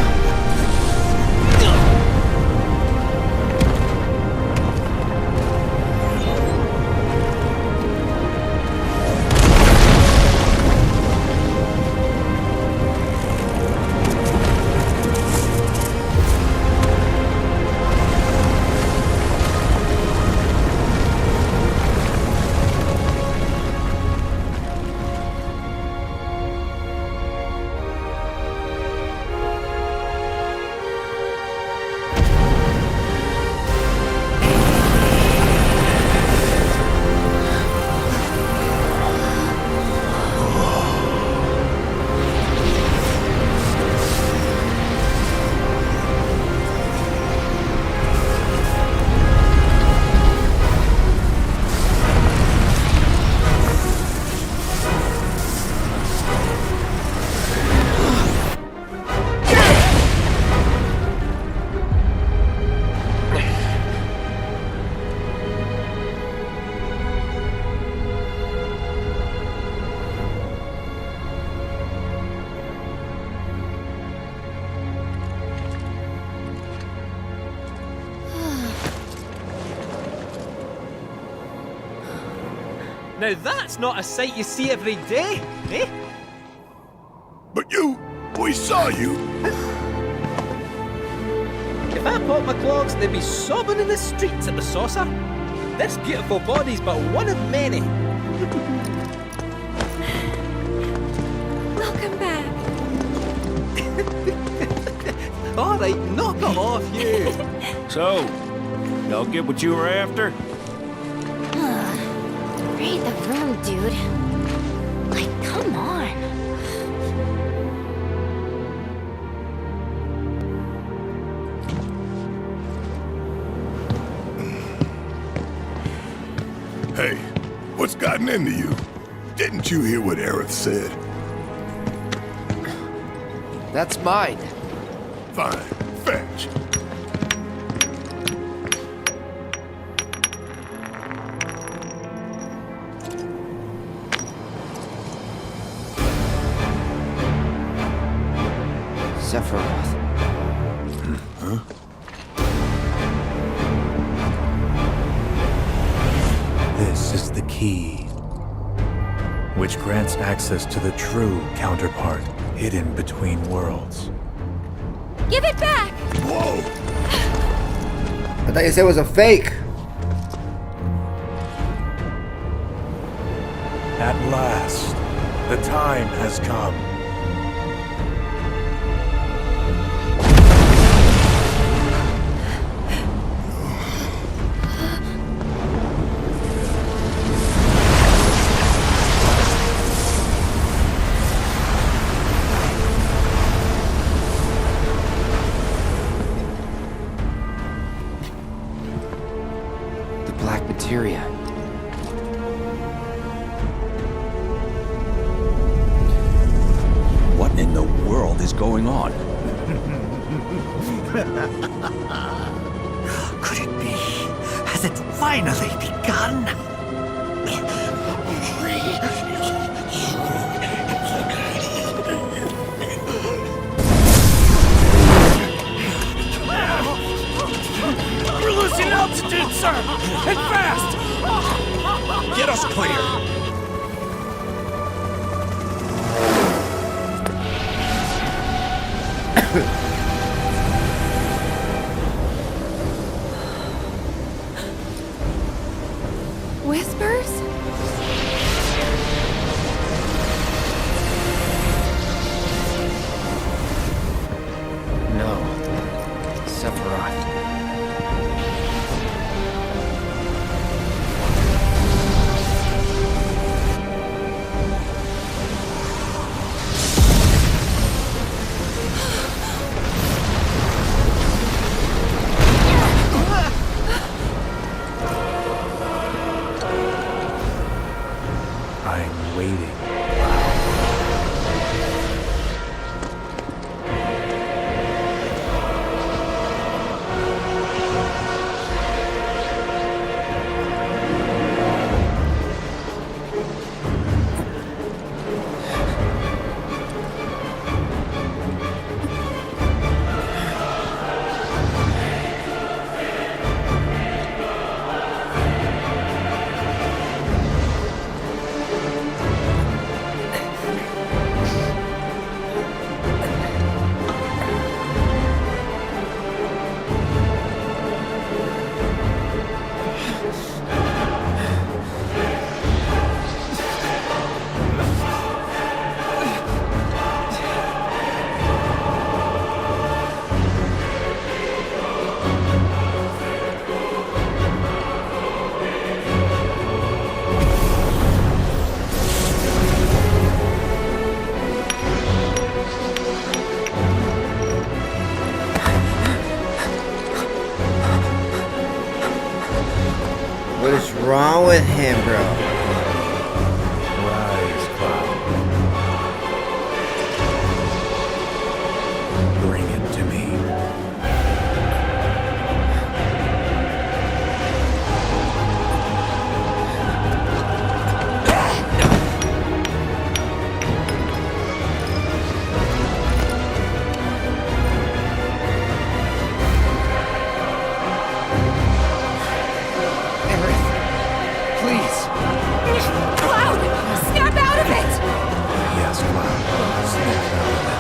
Now that's not a sight you see every day, eh? But we saw you. If I popped my clogs, they'd be sobbing in the streets at the saucer. This beautiful body's but one of many. Welcome back. All right, knock it off, you. So, y'all get what you were after? Read the room, dude. Like, come on. Hey, what's gotten into you? Didn't you hear what Aerith said? That's mine. Fine, fetch. Sephiroth. Huh? This is the key, which grants access to the true counterpart hidden between worlds. Give it back! Whoa! I thought you said it was a fake. At last, the time has come. Materia. What in the world is going on? Could it be? Has it finally begun? We're losing altitude, sir! And fast! Get us clear! Whispers? No. Sephiroth. wrong with him, bro? Rise, Cloud. Bring it to me. Cloud! Snap out of it! Yes, Cloud. Snap out of it.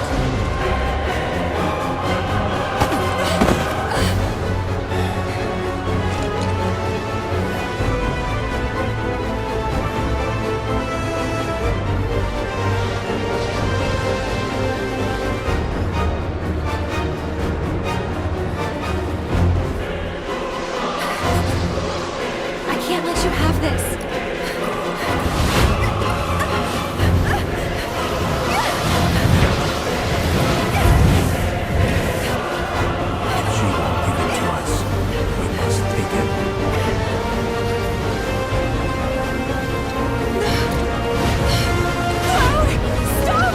I can't let you have this. She won't give it to us. We must take it. Cloud! Stop!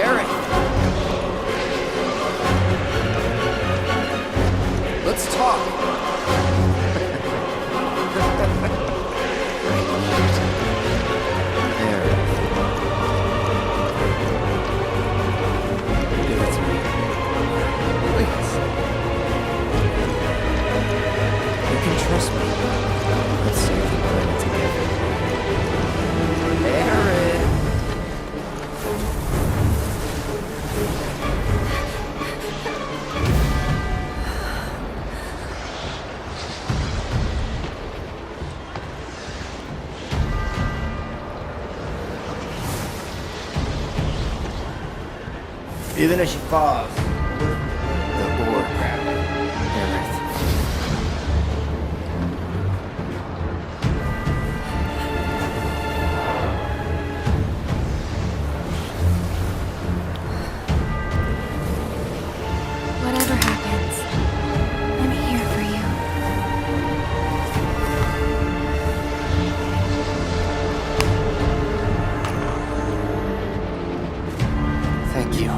Aerith! Let's talk. Aerith. Give it to me. Please. You can trust me. Let's save the planet together. Aerith! Even if she falls. The ore grab. Aerith. Whatever happens, I'm here for you. Thank you.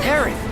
Aerith!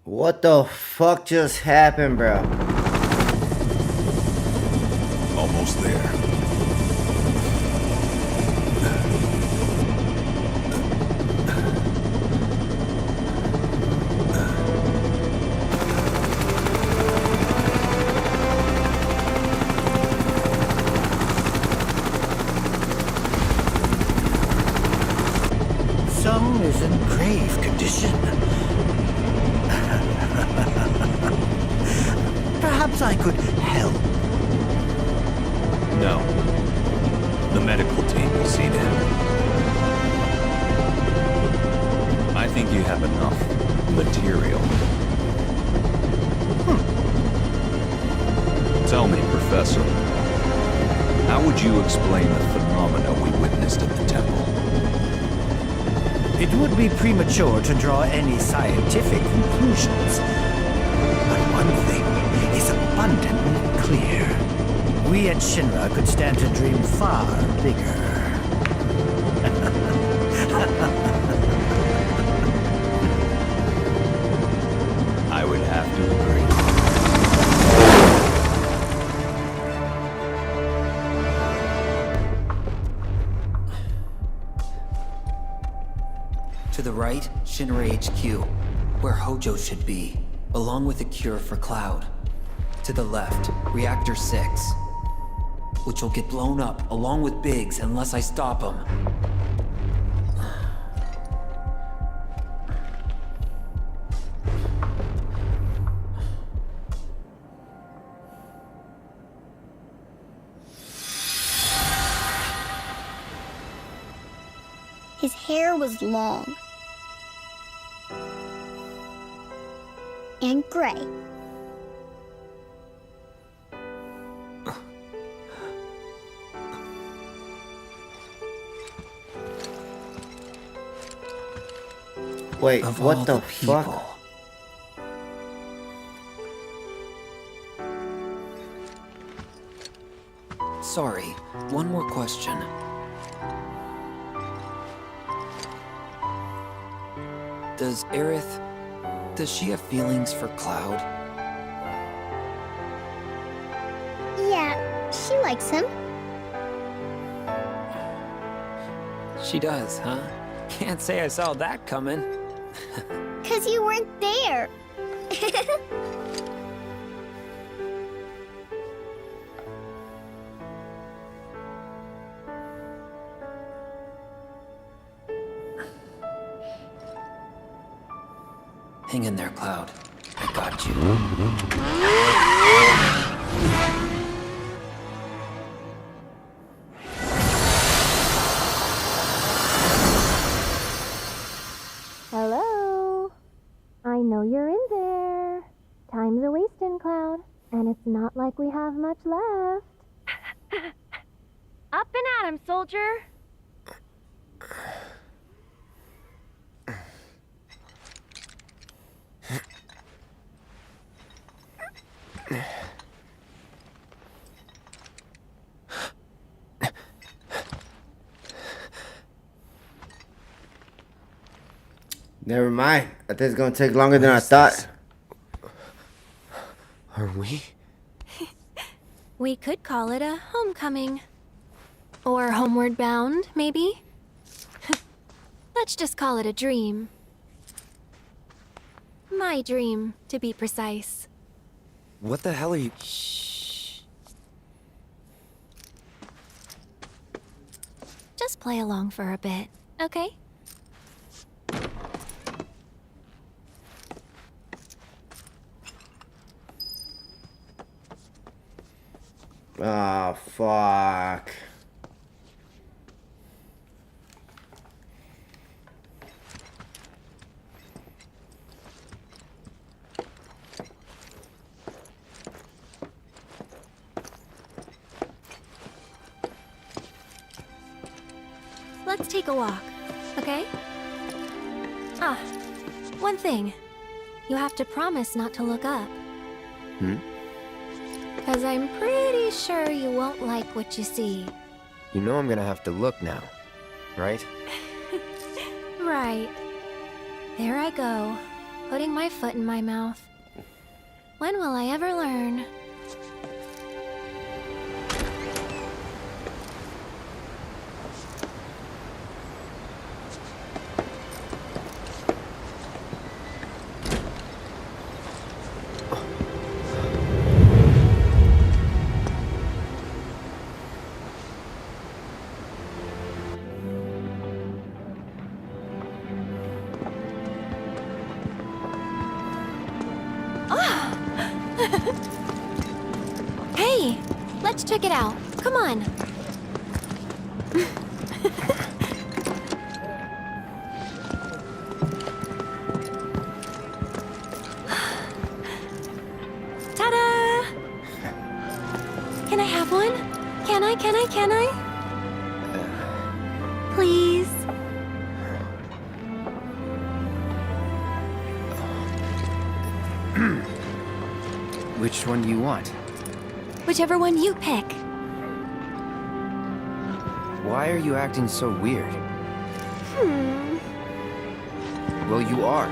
What the fuck just happened, bro? Almost there. Some is in grave condition. Perhaps I could help. No. The medical team will see to him. I think you have enough material. Tell me, Professor, how would you explain the phenomena we witnessed at the temple? It would be premature to draw any scientific conclusions. But one thing is abundantly clear. We at Shinra could stand to dream far bigger. I would have to agree. To the right, Shinra HQ, where Hojo should be, along with a cure for Cloud. To the left, Reactor 6, which will get blown up along with Biggs unless I stop him. His hair was long. And gray. Wait, Of what all the people. fuck? Sorry, one more question. Does Aerith... does she have feelings for Cloud? Yeah, she likes him. She does, huh? Can't say I saw that coming. 'Cause you weren't there. Hang in there, Cloud. I got you. Hello? I know you're in there. Time's a wasting, Cloud, and it's not like we have much left. Up and at 'em, soldier! Never mind. I think it's gonna take longer than I thought. Are we? We could call it a homecoming. Or homeward bound, maybe? Let's just call it a dream. My dream, to be precise. What the hell are you... Just play along for a bit, okay? Oh, fuck. Let's take a walk, okay? Ah, one thing. You have to promise not to look up. Because I'm pretty sure you won't like what you see. You know I'm gonna have to look now, right? Right. There I go, putting my foot in my mouth. When will I ever learn? Hey, let's check it out. Come on. Can I? Please. Which one do you want? Whichever one you pick. Why are you acting so weird? Well, you are.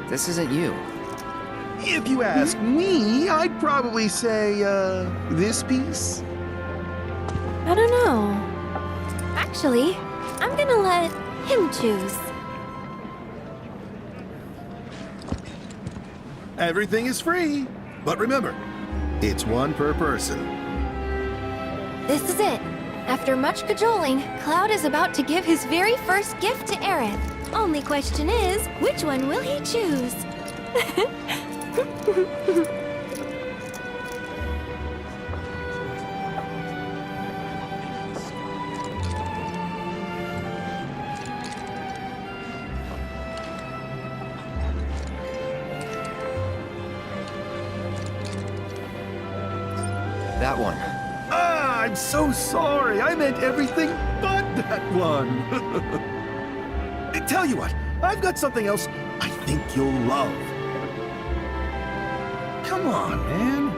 This isn't you. If you ask me, I'd probably say, this piece? I don't know. Actually, I'm gonna let him choose. Everything is free. But remember, it's one per person. This is it. After much cajoling, Cloud is about to give his very first gift to Aerith. Only question is, which one will he choose? That one. Ah, I'm so sorry. I meant everything but that one. Tell you what, I've got something else I think you'll love. Come on, man.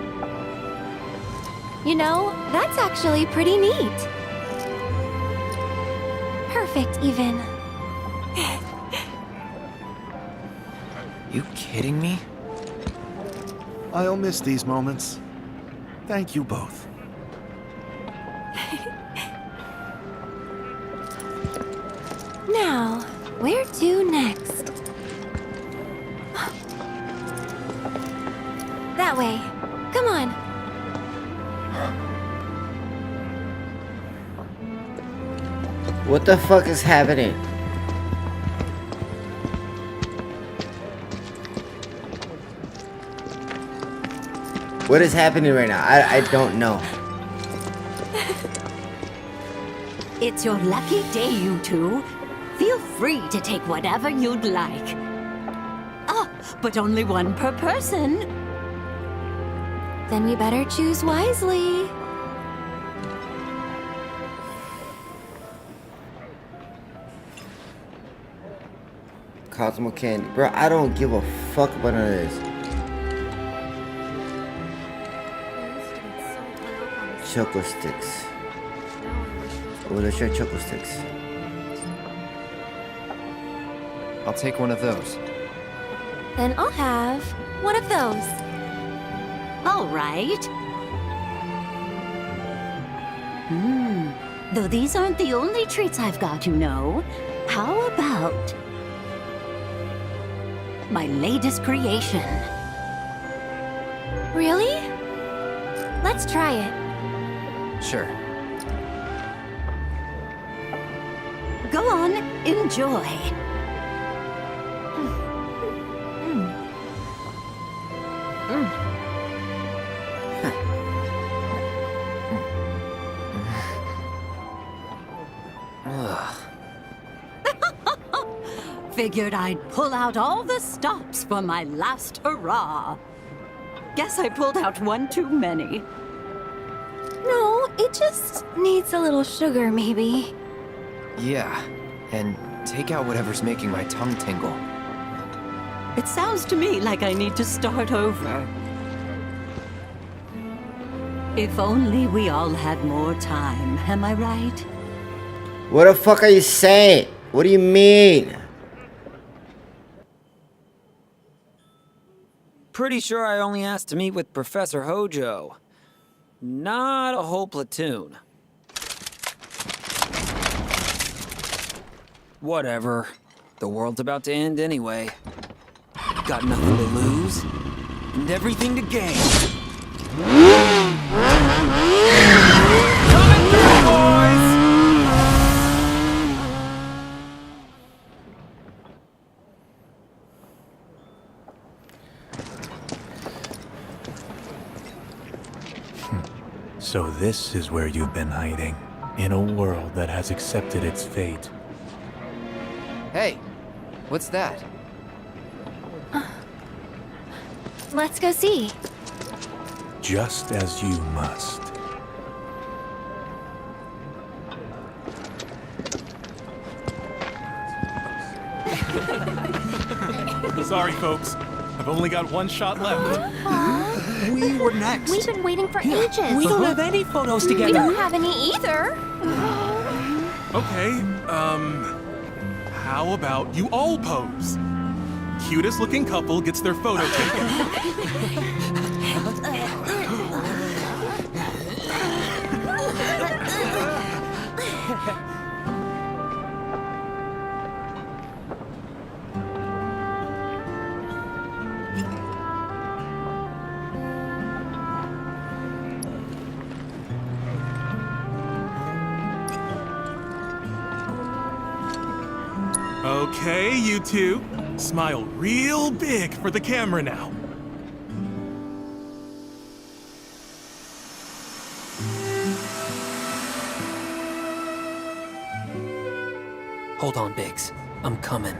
You know, that's actually pretty neat. Perfect, even. You kidding me? I'll miss these moments. Thank you both. Now, where to next? That way. Come on. What the fuck is happening? What is happening right now? I don't know. It's your lucky day, you two. Feel free to take whatever you'd like. Oh, but only one per person. Then we better choose wisely. Cosmo Candy. Bro, I don't give a fuck about none of this. Choco Sticks. Oh, let's try Choco Sticks. I'll take one of those. Then I'll have one of those. All right. Though these aren't the only treats I've got, you know. How about my latest creation? Really? Let's try it. Sure. Go on, enjoy. Figured I'd pull out all the stops for my last hurrah. Guess I pulled out one too many. No, it just needs a little sugar, maybe. Yeah, and take out whatever's making my tongue tingle. It sounds to me like I need to start over. If only we all had more time, am I right? What the fuck are you saying? What do you mean? Pretty sure I only asked to meet with Professor Hojo. Not a whole platoon. Whatever. The world's about to end anyway. Got nothing to lose, and everything to gain. Coming through, boys! So this is where you've been hiding, in a world that has accepted its fate. Hey, what's that? Let's go see. Just as you must. Sorry, folks. I've only got one shot left. We were next. We've been waiting for ages. We don't have any photos together. We don't have any either. Okay, how about you all pose? Cutest looking couple gets their photo taken. Okay, you two. Smile real big for the camera now. Hold on, Biggs. I'm coming.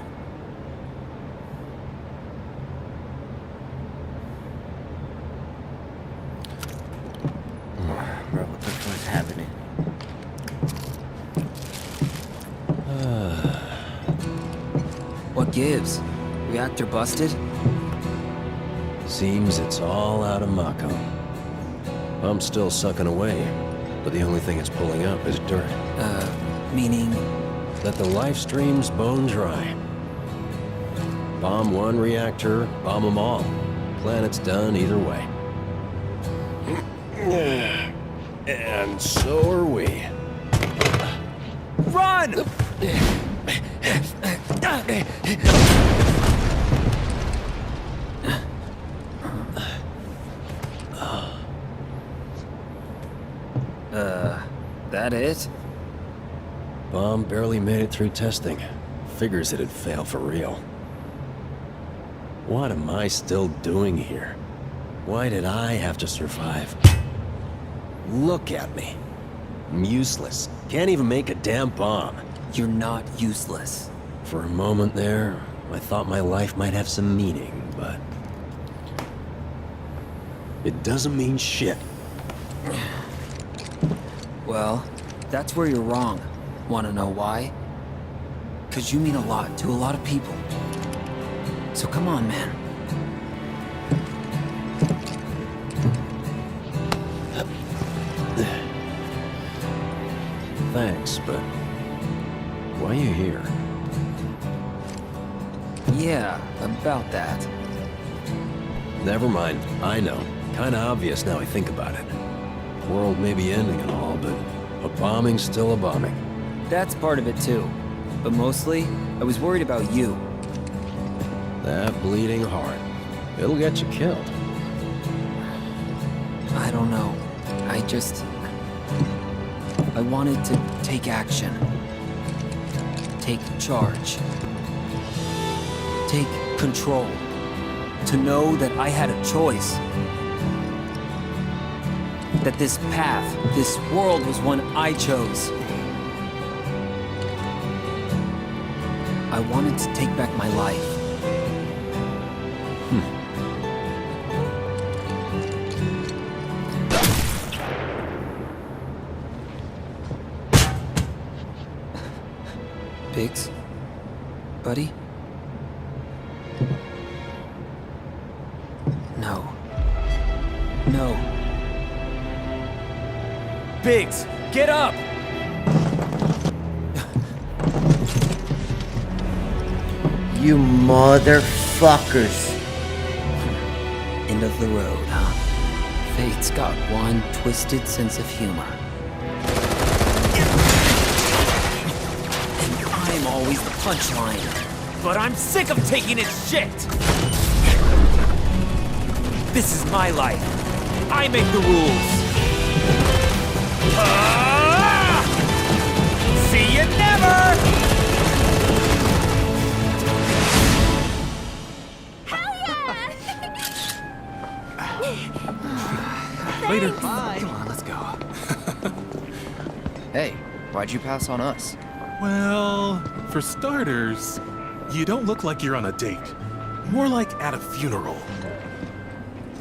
Bro, what the fuck is happening? What gives? Reactor busted? Seems it's all out of Mako. I'm still sucking away, but the only thing it's pulling up is dirt. Meaning? That the life stream's bone dry. Bomb one reactor, bomb them all. Planet's done either way. And so are we. Run! That it? Bomb barely made it through testing. Figures it'd fail for real. What am I still doing here? Why did I have to survive? Look at me. I'm useless. Can't even make a damn bomb. You're not useless. For a moment there, I thought my life might have some meaning, but... it doesn't mean shit. Well, that's where you're wrong. Wanna know why? 'Cause you mean a lot to a lot of people. So come on, man. Thanks, but... why are you here? Yeah, about that. Never mind. I know. Kinda obvious now I think about it. World may be ending and all, but a bombing's still a bombing. That's part of it too. But mostly, I was worried about you. That bleeding heart. It'll get you killed. I don't know. I wanted to take action. Take charge. Take control. To know that I had a choice. That this path, this world was one I chose. I wanted to take back my life. Biggs? Buddy? No. No. Biggs, get up! You motherfuckers. End of the road, huh? Fate's got one twisted sense of humor. And I'm always the punchline. But I'm sick of taking its shit! This is my life. I make the rules. See you never! Later. Bye. Come on, let's go. Hey, why'd you pass on us? Well, for starters, you don't look like you're on a date. More like at a funeral.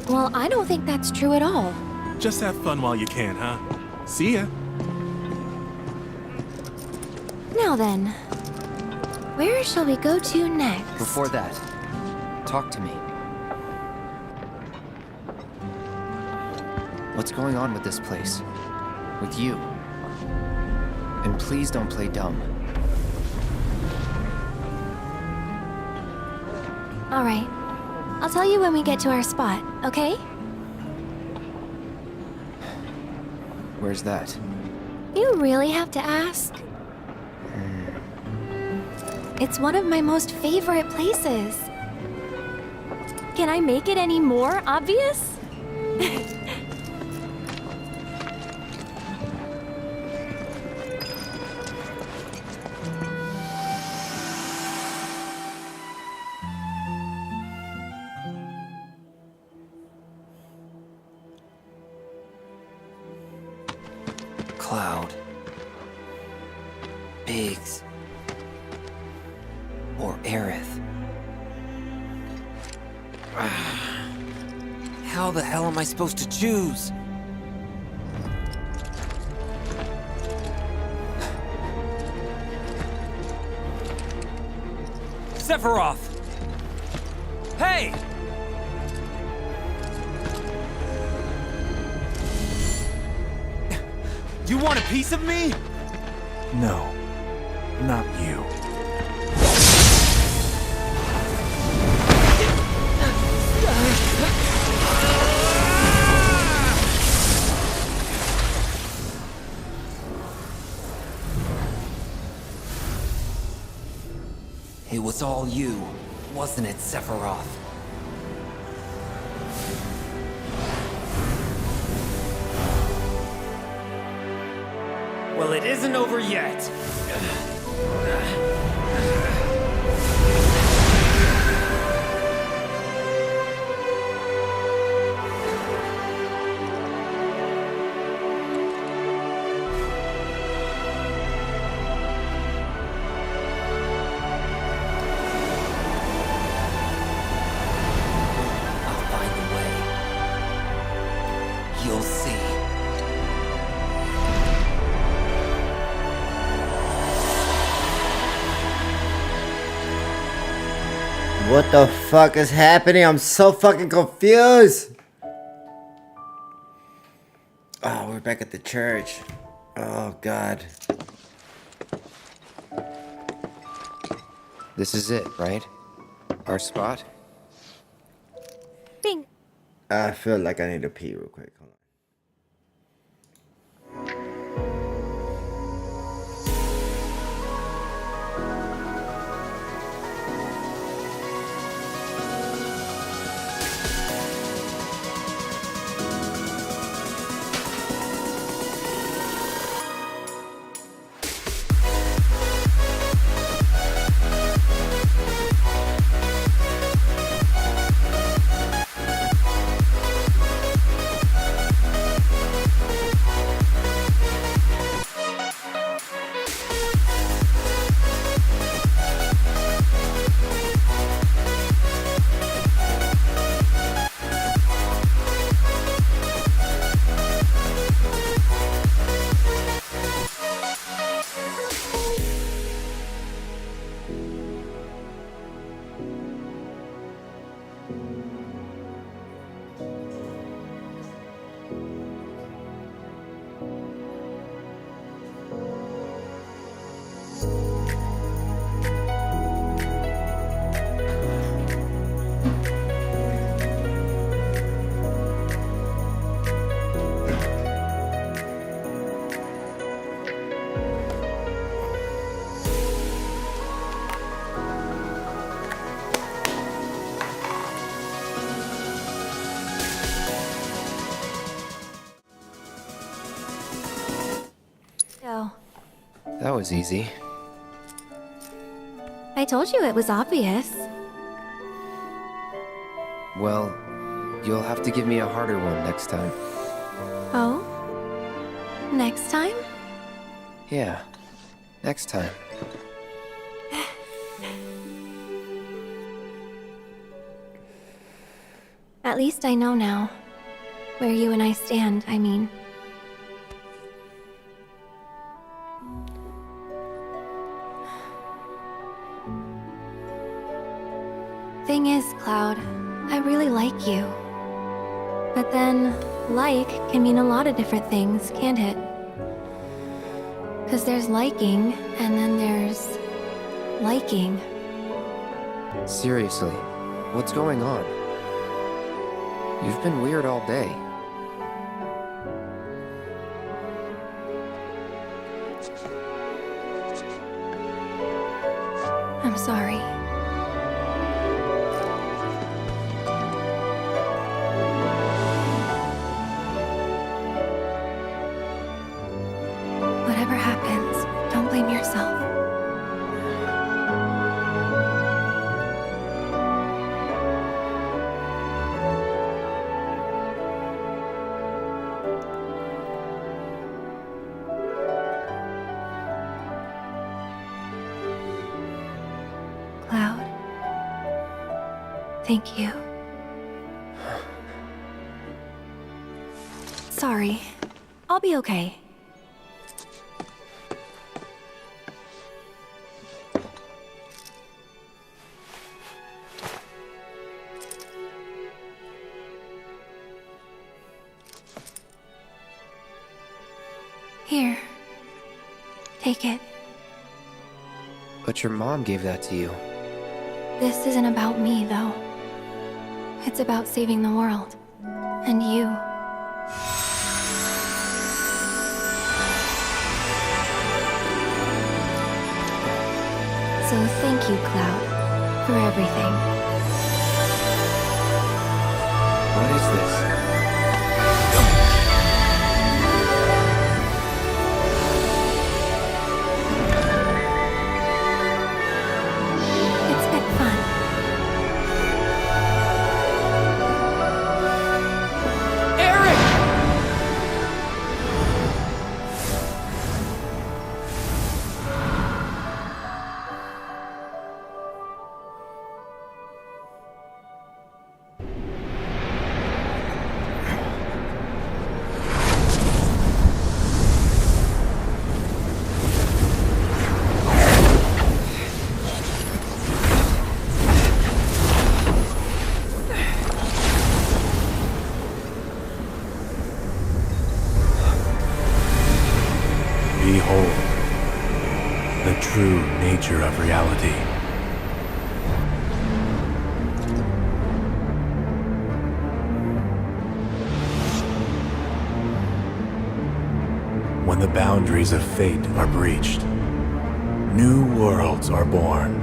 Well, I don't think that's true at all. Just have fun while you can, huh? See ya. Now then. Where shall we go to next? Before that, talk to me. What's going on with this place? With you? And please don't play dumb. Alright. I'll tell you when we get to our spot, okay? Where's that? You really have to ask? It's one of my most favorite places. Can I make it any more obvious? Cloud. Biggs. Or Aerith. How the hell am I supposed to choose? Sephiroth! Hey! You want a piece of me? No, not you. It was all you, wasn't it, Sephiroth? Well, it isn't over yet. I'll find a way. You'll see. What the fuck is happening? I'm so fucking confused. Oh, we're back at the church. Oh, God. This is it, right? Our spot? Bing. I feel like I need to pee real quick. Hold on. That was easy. I told you it was obvious. Well, you'll have to give me a harder one next time. Oh? Next time? Yeah, next time. At least I know now. Where you and I stand, I mean. Thing is, Cloud, I really like you. But then, like can mean a lot of different things, can't it? Because there's liking, and then there's liking. Seriously, what's going on? You've been weird all day. I'm sorry. Whatever happens, don't blame yourself. Cloud. Thank you. Sorry. I'll be okay. Here. Take it. But your mom gave that to you. This isn't about me, though. It's about saving the world. And you. So thank you, Cloud, for everything. What is this? It's been fun. Behold, the true nature of reality. When the boundaries of fate are breached, new worlds are born.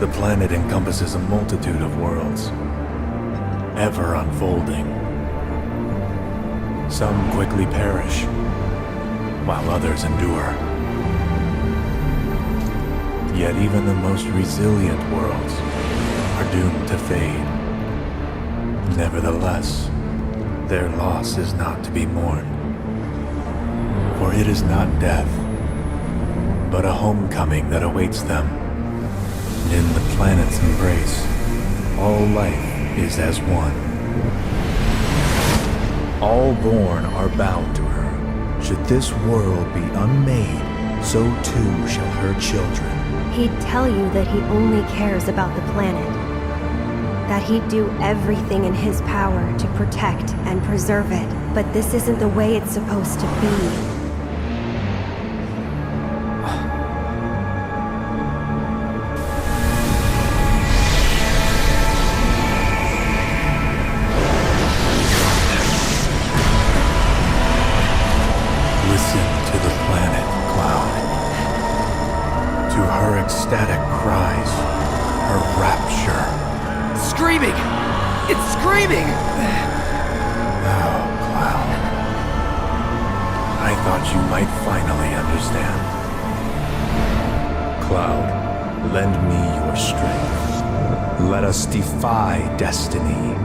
The planet encompasses a multitude of worlds, ever unfolding. Some quickly perish, while others endure. Yet even the most resilient worlds are doomed to fade. Nevertheless, their loss is not to be mourned. For it is not death, but a homecoming that awaits them. In the planet's embrace, all life is as one. All born are bound to her. Should this world be unmade, so too shall her children. He'd tell you that he only cares about the planet. That he'd do everything in his power to protect and preserve it. But this isn't the way it's supposed to be. Ecstatic cries, her rapture. Screaming! It's screaming! Oh, Cloud. I thought you might finally understand. Cloud, lend me your strength. Let us defy destiny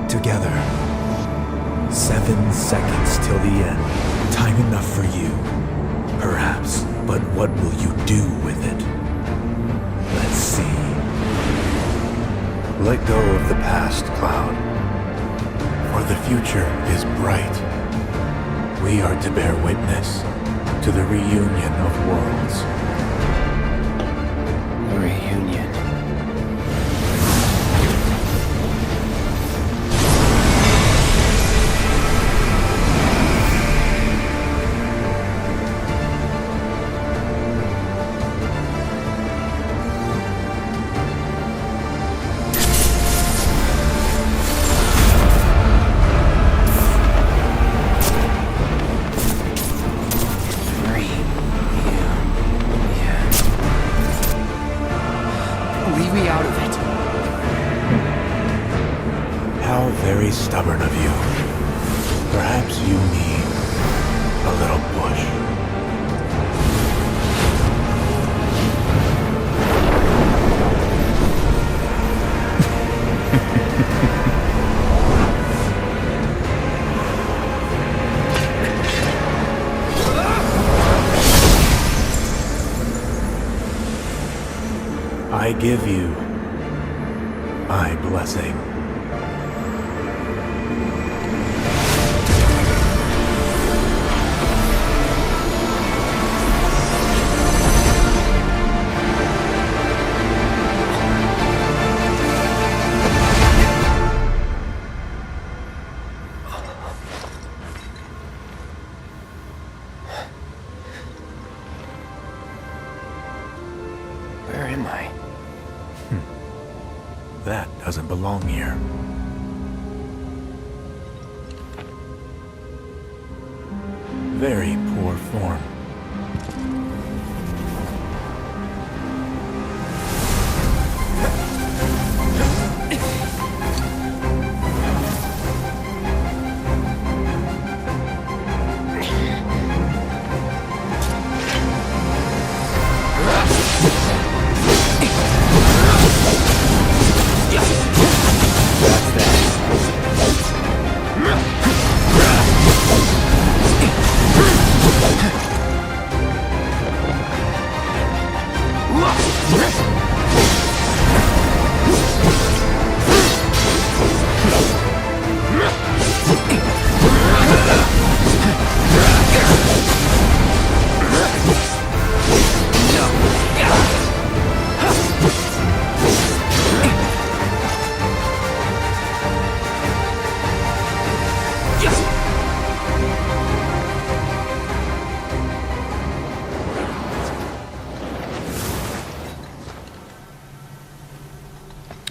together. 7 seconds till the end. Time enough for you, perhaps. But what will you do with it? Let's see. Let go of the past, Cloud. the future is bright. We are to bear witness to the reunion of worlds. Reunion. Leave me out of it. How very stubborn of you. Perhaps you need a little push. I give you my blessing. Where am I? That doesn't belong here. Very poor form.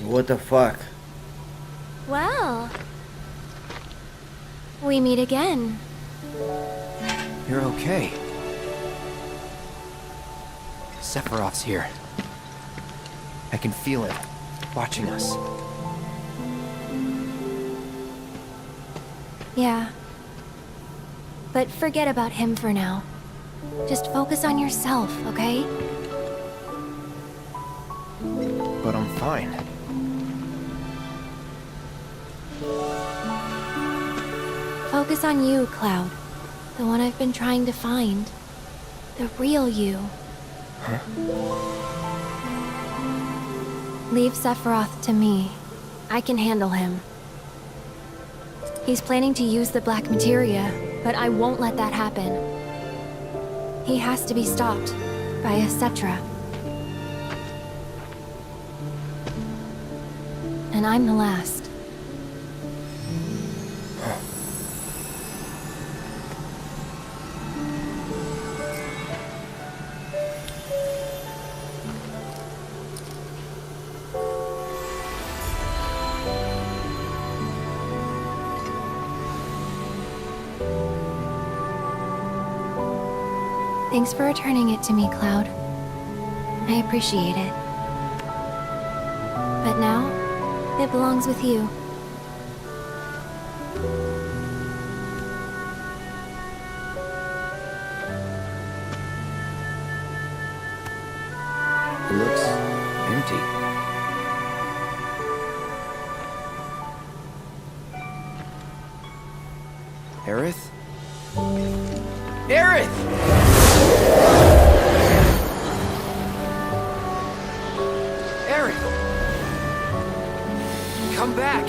What the fuck? Well, we meet again. You're okay. Sephiroth's here. I can feel it, watching us. Yeah. But forget about him for now. Just focus on yourself, okay? But I'm fine. Focus on you, Cloud. The one I've been trying to find. The real you. Huh? Leave Sephiroth to me. I can handle him. He's planning to use the black materia, but I won't let that happen. He has to be stopped by a Cetra. And I'm the last. Thanks for returning it to me, Cloud. I appreciate it. But now, it belongs with you. It looks empty. Aerith? Aerith! Aerith! Come back!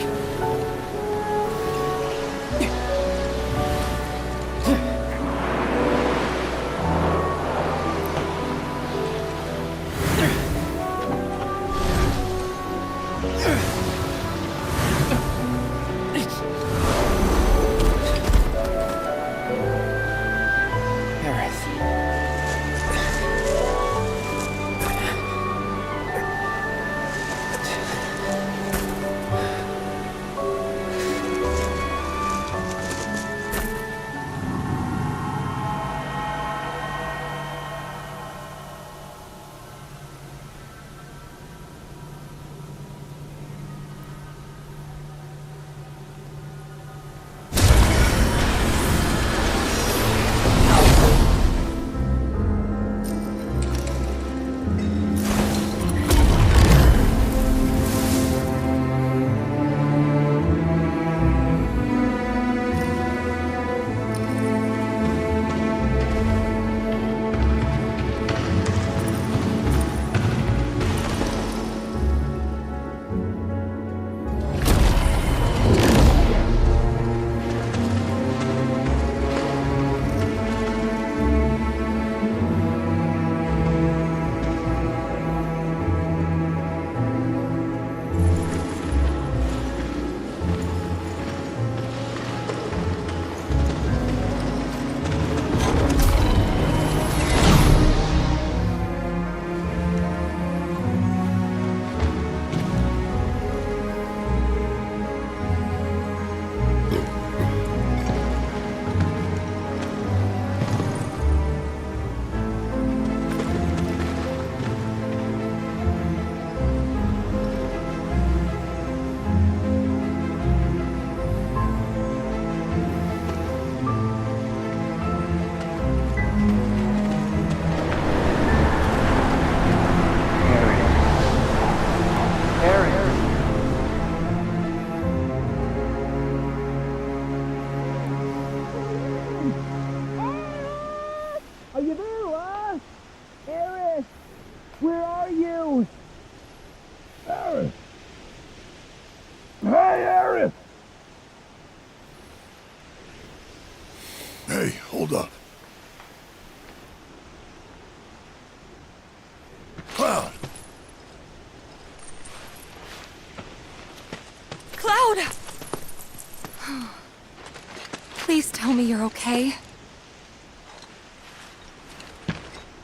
tell me you're okay?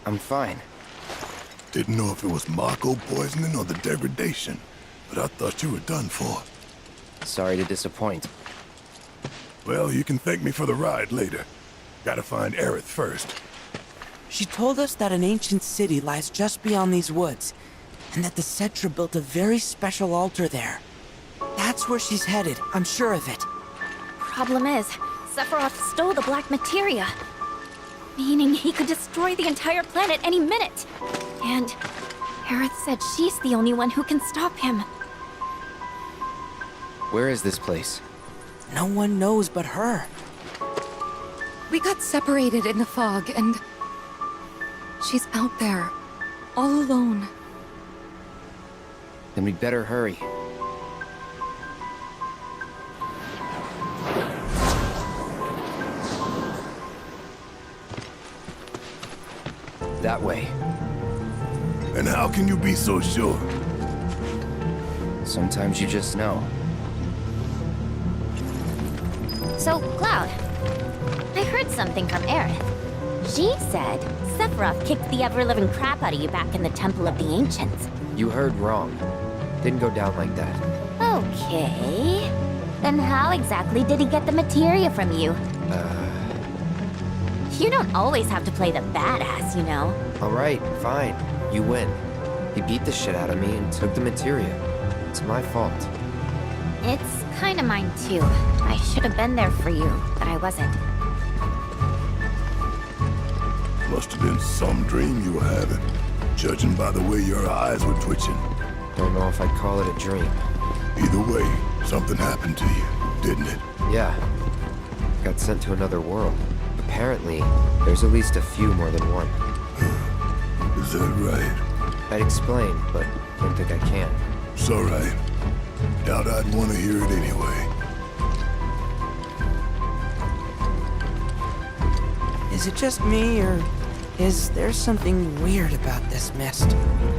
I'm fine. Didn't know if it was Mako poisoning or the degradation, but I thought you were done for. Sorry to disappoint. Well, you can thank me for the ride later. Gotta find Aerith first. She told us that an ancient city lies just beyond these woods, and that the Cetra built a very special altar there. That's where she's headed, I'm sure of it. Problem is, Sephiroth stole the black materia, meaning he could destroy the entire planet any minute. And Aerith said she's the only one who can stop him. Where is this place? No one knows but her. We got separated in the fog, and she's out there, all alone. Then we'd better hurry. That way. And how can you be so sure? Sometimes you just know. So, Cloud, I heard something from Aerith. She said Sephiroth kicked the ever-living crap out of you back in the Temple of the Ancients. You heard wrong. Didn't go down like that. Okay. Then how exactly did he get the materia from you? You don't always have to play the badass, you know. Alright, fine. You win. He beat the shit out of me and took the materia. It's my fault. It's kinda mine too. I should have been there for you, but I wasn't. Must have been some dream you were having, judging by the way your eyes were twitching. Don't know if I'd call it a dream. Either way, something happened to you, didn't it? Yeah. Got sent to another world. Apparently, there's at least a few more than one. Is that right? I'd explain, but don't think I can. It's alright. Doubt I'd want to hear it anyway. Is it just me, or is there something weird about this mist?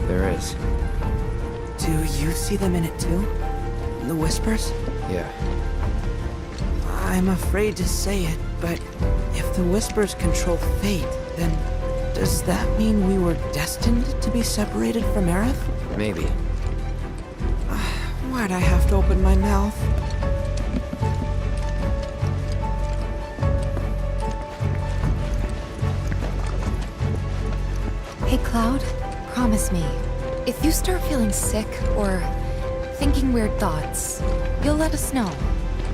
There is. Do you see them in it too? The whispers? Yeah. I'm afraid to say it, but if the whispers control fate, then does that mean we were destined to be separated from Aerith? Maybe. Why'd I have to open my mouth? Hey, Cloud, promise me, if you start feeling sick or thinking weird thoughts, you'll let us know,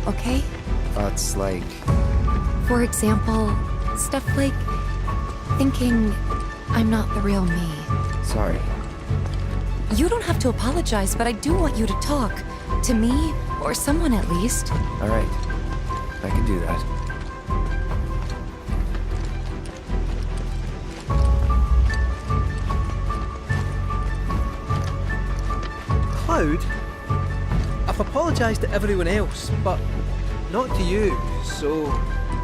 okay? Thoughts like... For example, stuff like thinking I'm not the real me. Sorry. You don't have to apologize, but I do want you to talk. To me, or someone at least. Alright. I can do that. Cloud, I've apologized to everyone else, but not to you, so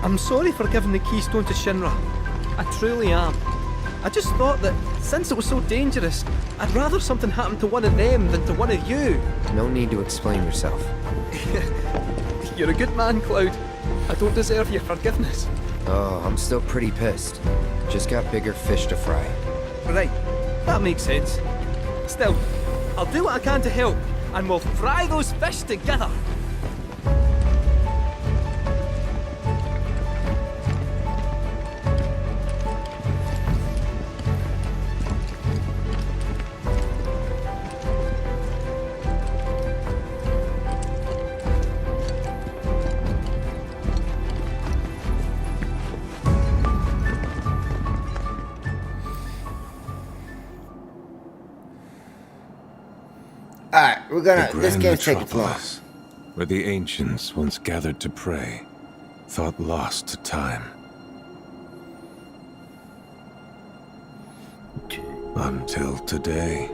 I'm sorry for giving the keystone to Shinra. I truly am. I just thought that since it was so dangerous, I'd rather something happened to one of them than to one of you. No need to explain yourself. You're a good man, Cloud. I don't deserve your forgiveness. Oh, I'm still pretty pissed. Just got bigger fish to fry. Right, that makes sense. Still, I'll do what I can to help, and we'll fry those fish together. Alright, we're gonna. The This grand game's taking too long. metropolis, where the ancients once gathered to pray, thought lost to time. Until today.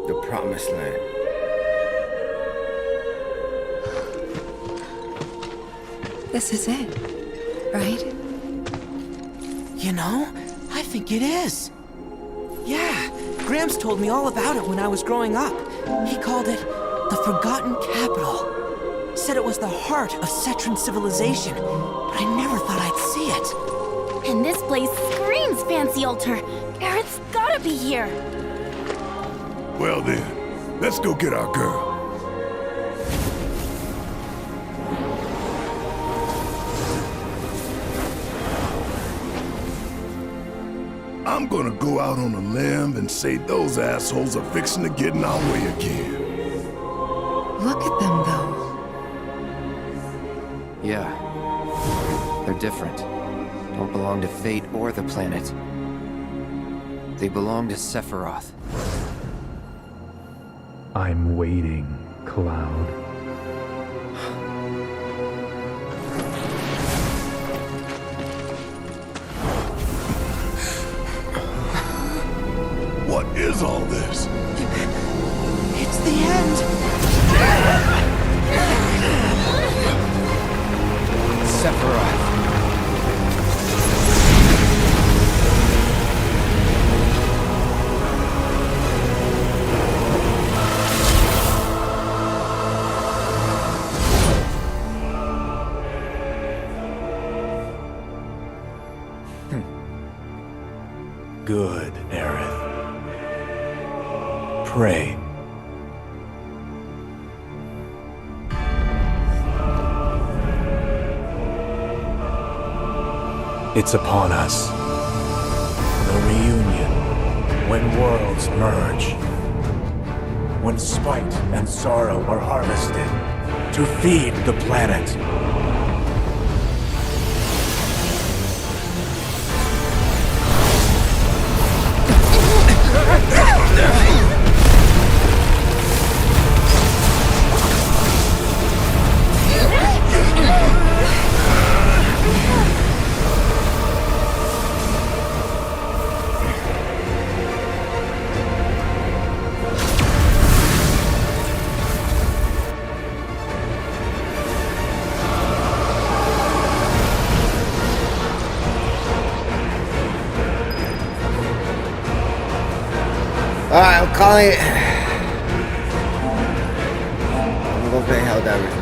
The promised land. This is it, right? You know, I think it is. Yeah, Gramps told me all about it when I was growing up. He called it the Forgotten Capital. said it was the heart of Cetran civilization, but I never thought I'd see it. And this place screams fancy altar. Aerith's gotta be here. Well then, let's go get our girl. I'm gonna go out on a limb and say those assholes are fixing to get in our way again. Look at them, though. Yeah. They're different. Don't belong to Fate or the planet. They belong to Sephiroth. I'm waiting, Cloud. What is all this? It's the end. Sephiroth. Good, Aerith. Pray. It's upon us. The reunion, when worlds merge. When spite and sorrow are harvested to feed the planet. Alright, I'm calling it. I'm gonna go play Helldivers.